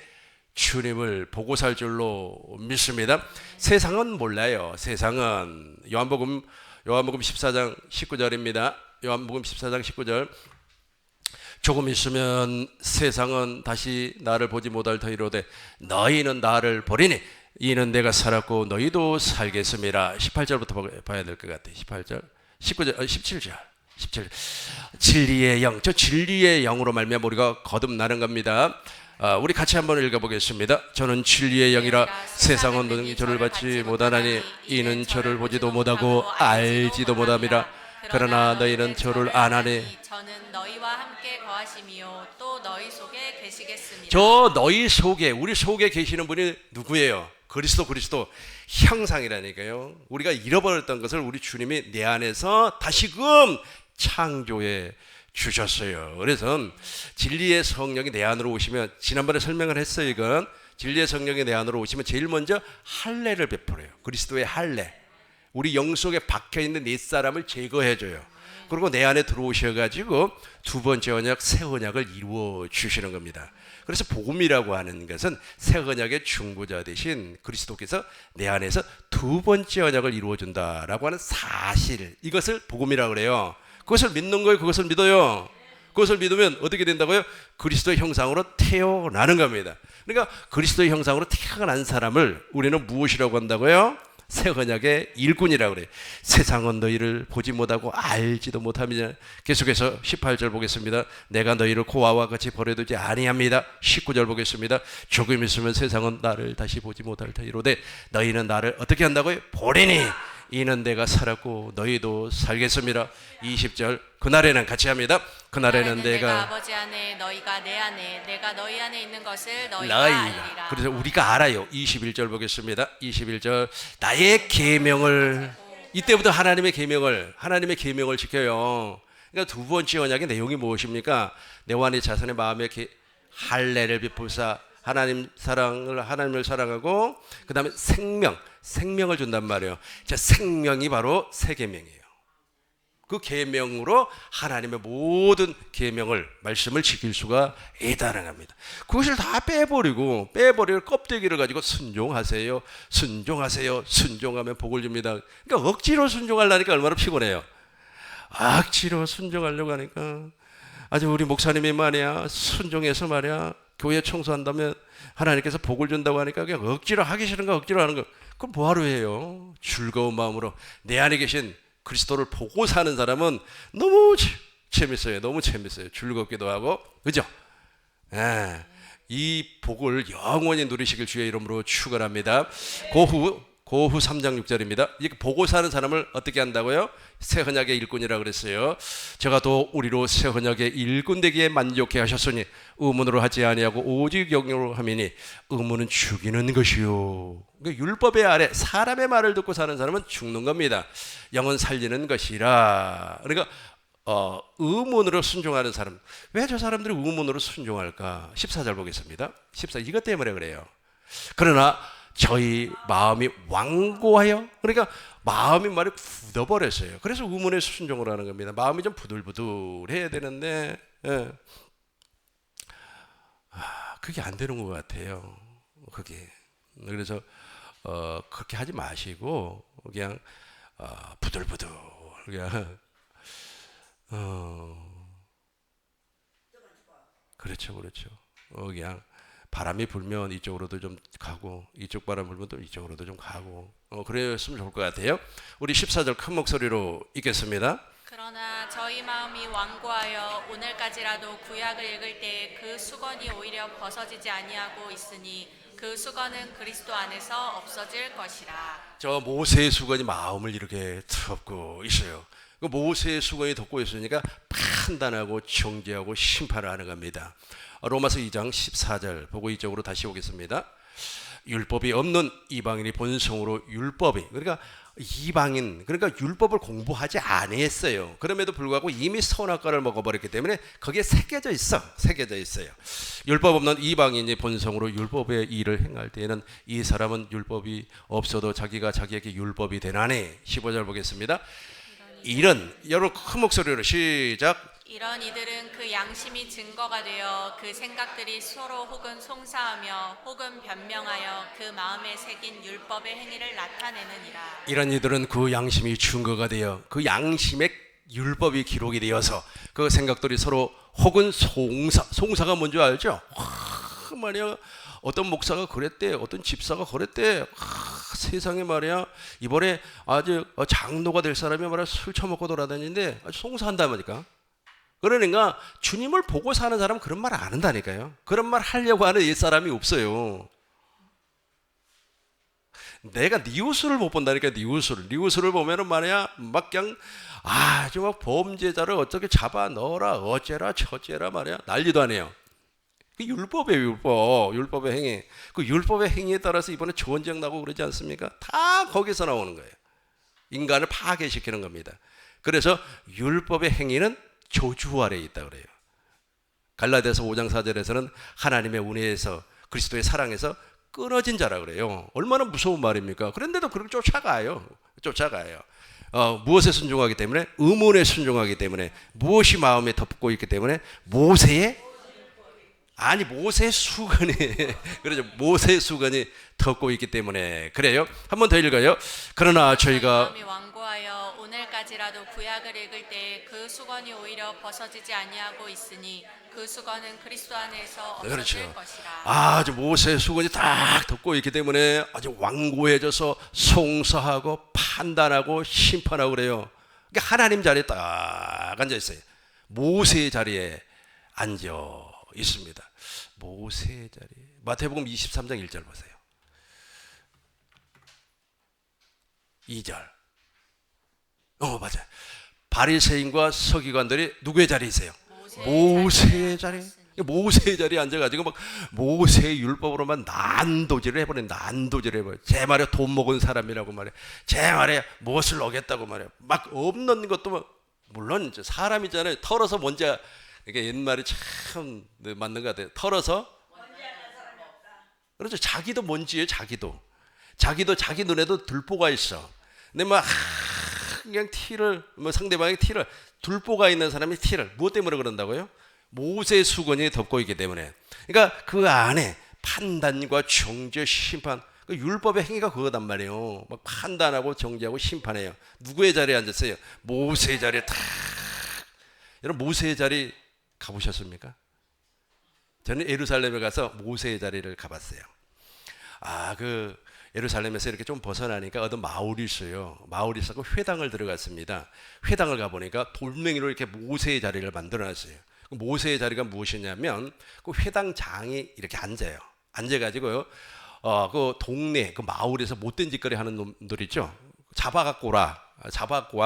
주님을 보고 살 줄로 믿습니다. 세상은 몰라요. 세상은 요한복음 14장 19절입니다. 요한복음 14장 19절. 조금 있으면 세상은 다시 나를 보지 못할 터이로되 너희는 나를 보리니 이는 내가 살았고 너희도 살겠음이라. 18절부터 봐야 될 것 같아요. 18절, 19절, 17절. 17절. 진리의 영, 저 진리의 영으로 말미암아 우리가 거듭나는 겁니다. 우리 같이 한번 읽어보겠습니다. 저는 진리의 영이라 세상은 능히 저를 받지 못하나니 이는 저를 보지도 못하고 알지도 못함이라. 그러나 너희는 저를 아나니 저는 너희와 함께 거하심이요 또 너희 속에 계시겠습니다. 저 너희 속에, 우리 속에 계시는 분이 누구예요? 그리스도 형상이라니까요. 우리가 잃어버렸던 것을 우리 주님이 내 안에서 다시금 창조해 주셨어요. 그래서 진리의 성령이 내 안으로 오시면, 지난번에 설명을 했어요. 이건 진리의 성령이 내 안으로 오시면 제일 먼저 할례를 베풀어요. 그리스도의 할례. 우리 영 속에 박혀있는 옛사람을 제거해줘요. 그리고 내 안에 들어오셔가지고 두 번째 언약, 새 언약을 이루어 주시는 겁니다. 그래서 복음이라고 하는 것은 새 언약의 중보자 되신 그리스도께서 내 안에서 두 번째 언약을 이루어 준다라고 하는 사실, 이것을 복음이라고 그래요. 그것을 믿는 거예요. 그것을 믿어요. 그것을 믿으면 어떻게 된다고요? 그리스도의 형상으로 태어나는 겁니다. 그러니까 그리스도의 형상으로 태어난 사람을 우리는 무엇이라고 한다고요? 새 언약의 일꾼이라고 그래요. 세상은 너희를 보지 못하고 알지도 못함이냐. 계속해서 18절 보겠습니다. 내가 너희를 고아와 같이 버려두지 아니합니다. 19절 보겠습니다. 조금 있으면 세상은 나를 다시 보지 못할 터이로되 너희는 나를 어떻게 한다고요? 보리니 이는 내가 살았고 너희도 살겠습니다. 20절. 그날에는 같이 합니다. 그날에는 내가 아버지 안에 너희가 내 안에 내가 너희 안에 있는 것을 너희가 너희가. 알리라. 그래서 우리가 알아요. 21절 보겠습니다. 21절. 나의 계명을, 이때부터 하나님의 계명을 지켜요. 그러니까 두 번째 언약의 내용이 무엇입니까? 내 완의 자손의 마음에 할례를 베풀사 하나님을 사랑하고 그 다음에 생명을 준단 말이에요. 자, 생명이 바로 새 계명이에요. 그 계명으로 하나님의 모든 계명을 말씀을 지킬 수가 있다는 겁니다. 그것을 다 빼버리고 껍데기를 가지고 순종하세요, 순종하세요, 순종하면 복을 줍니다. 그러니까 억지로 순종하려니까 얼마나 피곤해요. 억지로 순종하려고 하니까 아주 우리 목사님이 말이야 순종해서 말이야 교회 청소한다면 하나님께서 복을 준다고 하니까 그냥 억지로 하기 싫은 거 억지로 하는 거, 그럼 뭐하러 해요? 즐거운 마음으로 내 안에 계신 그리스도를 보고 사는 사람은 너무 재밌어요. 너무 재밌어요. 즐겁기도 하고, 그죠? 예, 이 복을 영원히 누리시길 주의 이름으로 축원합니다. 고후 3장 6절입니다. 이렇게 보고 사는 사람을 어떻게 한다고요? 새 언약의 일꾼이라고 그랬어요. 제가 또 우리로 새 언약의 일꾼 되기에 만족해 하셨으니 의문으로 하지 아니하고 오직 영으로 함이니 의문은 죽이는 것이요. 그러니까 율법의 아래 사람의 말을 듣고 사는 사람은 죽는 겁니다. 영은 살리는 것이라. 그러니까 의문으로 순종하는 사람, 왜 저 사람들이 의문으로 순종할까? 14절 보겠습니다. 14, 이것 때문에 그래요. 그러나 저희 마음이 완고하여, 그러니까 마음이 말이 굳어버렸어요. 그래서 의문에 순종을 하는 겁니다. 마음이 좀 부들부들해야 되는데 그게 안 되는 것 같아요. 그게. 그래서 그렇게 하지 마시고 그냥 부들부들 그냥 그렇죠. 그냥 바람이 불면 이쪽으로도 좀 가고 이쪽 바람 불면 또 이쪽으로도 좀 가고 그랬으면 좋을 것 같아요. 우리 14절 큰 목소리로 읽겠습니다. 그러나 저희 마음이 완고하여 오늘까지라도 구약을 읽을 때 그 수건이 오히려 벗어지지 아니하고 있으니 그 수건은 그리스도 안에서 없어질 것이라. 저 모세의 수건이 마음을 이렇게 덮고 있어요. 그 모세의 수건이 덮고 있으니까 판단하고 정죄하고 심판을 하는 겁니다. 로마서 2장 14절 보고 이쪽으로 다시 오겠습니다. 율법이 없는 이방인이 본성으로 율법이, 그러니까 이방인, 그러니까 율법을 공부하지 아니했어요. 그럼에도 불구하고 이미 선악과를 먹어버렸기 때문에 거기에 새겨져 있어요. 율법 없는 이방인이 본성으로 율법의 일을 행할 때에는 이 사람은 율법이 없어도 자기가 자기에게 율법이 되나니. 15절 보겠습니다. 이런, 여러분 큰 목소리로 시작. 이런 이들은 그 양심이 증거가 되어 그 생각들이 서로 혹은 송사하며 혹은 변명하여 그 마음에 새긴 율법의 행위를 나타내느니라. 이런 이들은 그 양심이 증거가 되어 그 양심에 율법이 기록이 되어서 그 생각들이 서로 혹은 송사가 뭔지 알죠? 말이야, 어떤 목사가 그랬대, 어떤 집사가 그랬대. 세상에 말이야, 이번에 아주 장로가 될 사람이 말이야 술 처먹고 돌아다니는데 아주 송사한다 말이니까. 그러니까 주님을 보고 사는 사람은 그런 말 안 한다니까요. 그런 말 하려고 하는 옛사람이 없어요. 내가 니우스를 못 본다니까. 니우스를 보면은 말이야 막 그냥 아주 막 범죄자를 어떻게 잡아 넣어라 어째라 저째라 말이야 난리도 아니에요. 그 율법이에요. 율법의 행위. 그 율법의 행위에 따라서 이번에 전쟁 나고 그러지 않습니까? 다 거기서 나오는 거예요. 인간을 파괴시키는 겁니다. 그래서 율법의 행위는 저주 아래에 있다 그래요. 갈라디아서 5장 4절에서는 하나님의 은혜에서 그리스도의 사랑에서 끊어진 자라 그래요. 얼마나 무서운 말입니까? 그런데도 그렇게 쫓아가요. 무엇에 순종하기 때문에? 의문에 순종하기 때문에. 무엇이 마음에 덮고 있기 때문에? 모세의 수건이 그렇죠. 모세의 수건이 덮고 있기 때문에 그래요. 한 번 더 읽어요. 그러나 저희가 마음이 완고하여 오늘까지라도 구약을 읽을 때 그 수건이 오히려 벗어지지 아니하고 있으니 그 수건은 그리스도 안에서 없어질 그렇죠. 것이라. 아주 모세의 수건이 딱 덮고 있기 때문에 아주 완고해져서 송사하고 판단하고 심판하고 그래요. 그러니까 하나님 자리에 딱 앉아 있어요. 모세의 자리에 앉아 있습니다. 모세의 자리. 마태복음 23장 1절 보세요. 2절. 맞아요. 바리새인과 서기관들이 누구의 자리에 있어요? 모세의 자리. 모세의 자리에 앉아가지고 막 모세의 율법으로만 난도질을 해버려. 제 말에 돈 먹은 사람이라고 말해. 제 말에 무엇을 얻겠다고 말해. 막 없는 것도 막, 물론 사람이잖아요. 털어서 뭔지 이게 옛말이 참 맞는 것 같아요. 털어서 그렇죠. 자기도 뭔지예요. 자기도 자기 눈에도 들보가 있어. 근데 막 그냥 티를 뭐 상대방의 티를 둘보가 있는 사람이 티를 무엇 때문에 그런다고요? 모세 수건이 덮고 있기 때문에. 그러니까 그 안에 판단과 정죄, 심판, 그 율법의 행위가 그거단 말이에요. 막 판단하고 정죄하고 심판해요. 누구의 자리에 앉았어요? 모세의 자리에 탁. 여러분 모세의 자리 가보셨습니까? 저는 예루살렘에 가서 모세의 자리를 가봤어요. 그 예루살렘에서 이렇게 좀 벗어나니까 어떤 마을이 있어요. 마을이 있어서 회당을 들어갔습니다. 회당을 가보니까 돌멩이로 이렇게 모세의 자리를 만들어놨어요. 모세의 자리가 무엇이냐면 그 회당장이 이렇게 앉아요. 앉아가지고요. 그 동네 그 마을에서 못된 짓거리 하는 놈들 있죠. 잡아갖고 와.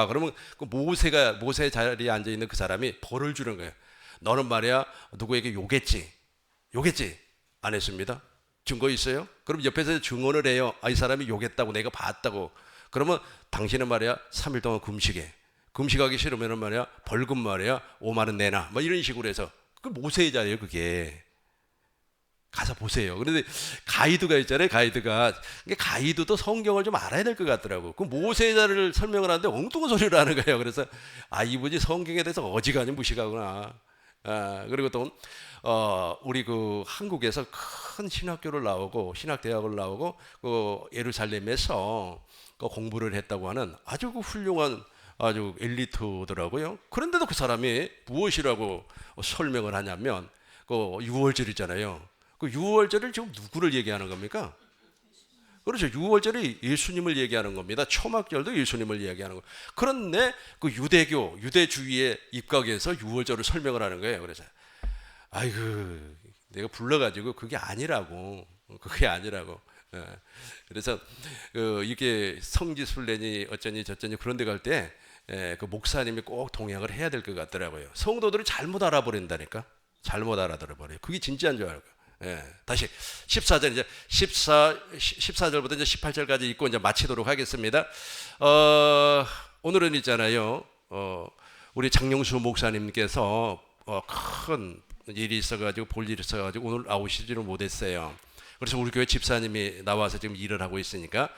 그러면 그 모세의 자리에 앉아 있는 그 사람이 벌을 주는 거예요. 너는 말이야 누구에게 욕했지? 안 했습니다. 증거 있어요? 그럼 옆에서 증언을 해요. 이 사람이 욕했다고 내가 봤다고. 그러면 당신은 말이야 3일 동안 금식하기 싫으면 말이야 벌금 말이야 5만 원 내놔. 뭐 이런 식으로 해서 그 모세의 자리예요. 그게 가서 보세요. 그런데 가이드가 있잖아요. 가이드도 성경을 좀 알아야 될 것 같더라고. 그 모세의 자리를 설명을 하는데 엉뚱한 소리를 하는 거예요. 그래서 이분이 성경에 대해서 어지간히 무식하구나. 그리고 또 우리 그 한국에서 큰 신학대학을 나오고 그 예루살렘에서 그 공부를 했다고 하는 아주 그 훌륭한 아주 엘리트더라고요. 그런데도 그 사람이 무엇이라고 설명을 하냐면 그 유월절 있잖아요. 그 유월절을 지금 누구를 얘기하는 겁니까? 그렇죠. 유월절이 예수님을 얘기하는 겁니다. 초막절도 예수님을 얘기하는 거. 그런데 그 유대주의에 입각해서 유월절을 설명을 하는 거예요. 그래서 내가 불러가지고 그게 아니라고. 예. 그래서 이게 성지순례니 어쩌니 저쩌니 그런 데 갈 때 그 목사님이 꼭 동행을 해야 될 것 같더라고요. 성도들이 잘못 알아버린다니까. 잘못 알아들어버려요. 그게 진짜인 줄 알고. 예, 다시 14절 이제 14절부터 이제 18절까지 읽고 이제 마치도록 하겠습니다. 오늘은 있잖아요. 우리 장영수 목사님께서 큰 일이 있어가지고 볼 일이 있어가지고 오늘 나오시지는 못했어요. 그래서 우리 교회 집사님이 나와서 지금 일을 하고 있으니까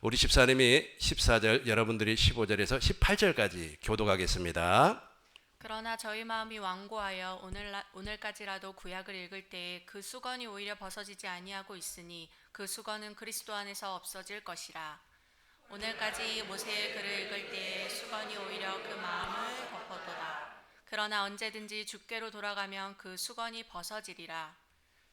우리 집사님이 14절 여러분들이 15절에서 18절까지 교독하겠습니다. 그러나 저희 마음이 완고하여 오늘까지라도 구약을 읽을 때에 그 수건이 오히려 벗어지지 아니하고 있으니 그 수건은 그리스도 안에서 없어질 것이라. 오늘까지 모세의 글을 읽을 때에 수건이 오히려 그 마음을 덮어도다. 그러나 언제든지 주께로 돌아가면 그 수건이 벗어지리라.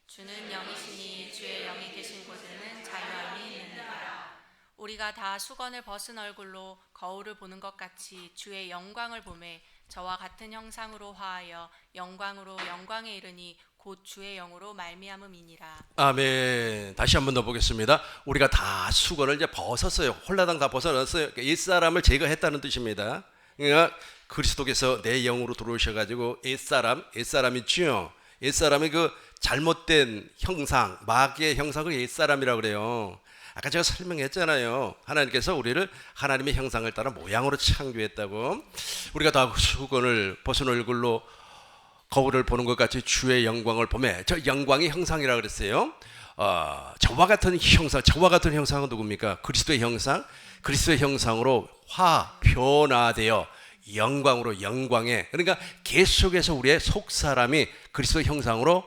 주는 영이시니 주의 영이 계신 곳에는 자유함이 있느니라. 우리가 다 수건을 벗은 얼굴로 거울을 보는 것 같이 주의 영광을 보매 저와 같은 형상으로 화하여 영광으로 영광에 이르니 곧 주의 영으로 말미암음이니라. 아멘. 다시 한번 더 보겠습니다. 우리가 다 수건을 이제 벗었어요. 홀라당 다 벗어놨어요. 옛사람을 제거했다는 뜻입니다. 그러니까 그리스도께서 내 영으로 들어오셔가지고 옛사람 있죠. 옛사람의 그 잘못된 형상, 마귀의 형상을 옛사람이라고 그래요. 아까 제가 설명했잖아요. 하나님께서 우리를 하나님의 형상을 따라 모양으로 창조했다고. 우리가 다 수건을 벗은 얼굴로 거울을 보는 것 같이 주의 영광을 보매. 저 영광의 형상이라고 그랬어요. 저와 같은 형상은 누굽니까? 그리스도의 형상. 그리스도의 형상으로 변화되어 영광으로 영광에. 그러니까 계속해서 우리의 속 사람이 그리스도의 형상으로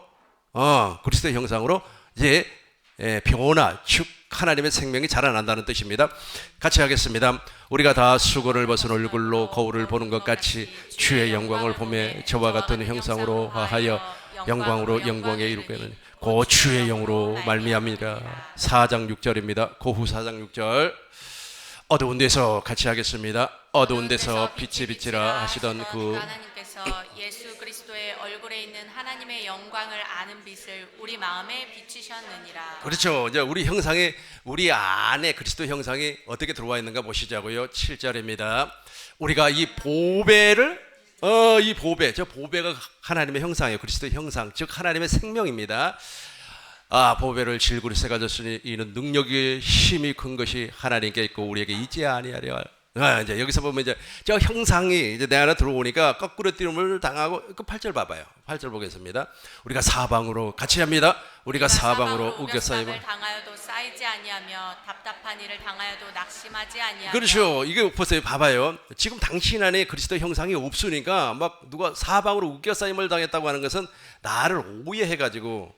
이제 변화, 즉 하나님의 생명이 자라난다는 뜻입니다. 같이 하겠습니다. 우리가 다 수건을 벗은 얼굴로 거울을 보는 것 같이 주의 영광을 보며 저와 같은 형상으로 화하여 영광으로 영광에 이르게는 고 주의 영으로 말미암이라. 4장 6절입니다. 고후 4장 6절. 어두운 데서 같이 하겠습니다. 어두운 데서 빛이 비치라 하시던 그 하나님께서 예수 그리스도의 얼굴에 있는 하나님의 영광을 아는 빛을 우리 마음에 비추셨느니라. 그렇죠. 이제 우리 안에 그리스도 형상이 어떻게 들어와 있는가 보시자고요. 7절입니다. 우리가 이 보배를 저 보배가 하나님의 형상이에요. 그리스도의 형상, 즉 하나님의 생명입니다. 보배를 질그릇에 가졌으니 이는 능력이 힘이 큰 것이 하나님께 있고 우리에게 있지 아니하려 이제 여기서 보면 이제 저 형상이 이제 내 안에 들어오니까 거꾸로 띄움을 당하고 그 8절 봐봐요. 8절 보겠습니다. 우리가 사방으로 같이 합니다. 우리가 사방으로 우겨싸임을 당하여도 쌓이지 아니하며 답답한 일을 당하여도 낙심하지 아니하며. 그렇죠. 이게 보세요. 봐봐요. 지금 당신 안에 그리스도 형상이 없으니까 막 누가 사방으로 우겨싸임을 당했다고 하는 것은 나를 오해해가지고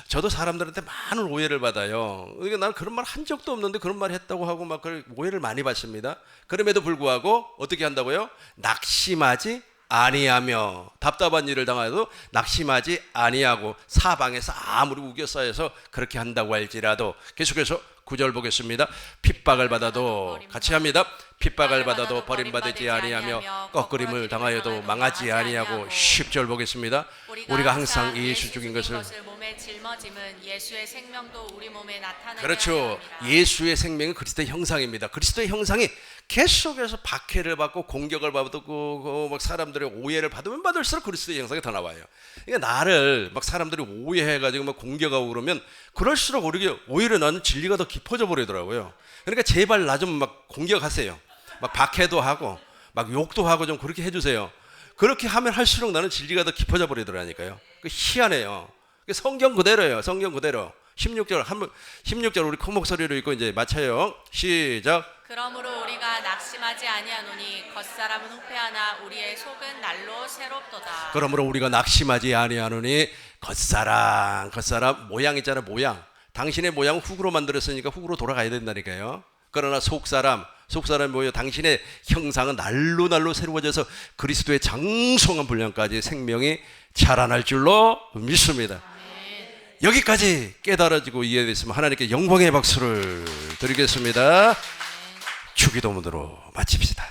저도 사람들한테 많은 오해를 받아요. 그러니까 나는 그런 말 한 적도 없는데 그런 말 했다고 하고 막 오해를 많이 받습니다. 그럼에도 불구하고 어떻게 한다고요? 낙심하지 아니하며 답답한 일을 당하여도 낙심하지 아니하고 사방에서 아무리 우겨싸여서 그렇게 한다고 할지라도 계속해서 9절 보겠습니다. 핍박을 받아도 같이 합니다. 핍박을 받아도 버림받지 아니하며 꺾으림을 당하여도 망하지 아니하고 10절 보겠습니다. 우리가 항상 예수 죽인 것을 몸에 жил머짐은 예수의 생명도 우리 몸에 나타나게 그렇죠. 하느니라. 예수의 생명은 그리스도의 형상입니다. 그리스도의 형상이 계속해서 박해를 받고 공격을 받고 막 사람들의 오해를 받으면 받을수록 그리스도의 형상이 더 나와요. 그러니까 나를 막 사람들이 오해해가지고 막 공격하고 그러면 그럴수록 오히려 나는 진리가 더 깊어져 버리더라고요. 그러니까 제발 나 좀 막 공격하세요. 막 박해도 하고 막 욕도 하고 좀 그렇게 해주세요. 그렇게 하면 할수록 나는 진리가 더 깊어져 버리더라니까요. 그 희한해요. 성경 그대로예요. 성경 그대로. 16절 우리 큰 목소리로 읽고 이제 맞춰요. 시작. 그러므로 우리가 낙심하지 아니하노니 겉사람은 후패하나 우리의 속은 날로 새롭도다. 그러므로 우리가 낙심하지 아니하노니 겉사람 모양 있잖아요. 모양. 당신의 모양은 흙으로 만들었으니까 흙으로 돌아가야 된다니까요. 그러나 속사람이 뭐예요? 당신의 형상은 날로 새로워져서 그리스도의 장성한 분량까지 생명이 자라날 줄로 믿습니다. 여기까지 깨달아지고 이해됐으면 하나님께 영광의 박수를 드리겠습니다. 주기도문으로 마칩시다.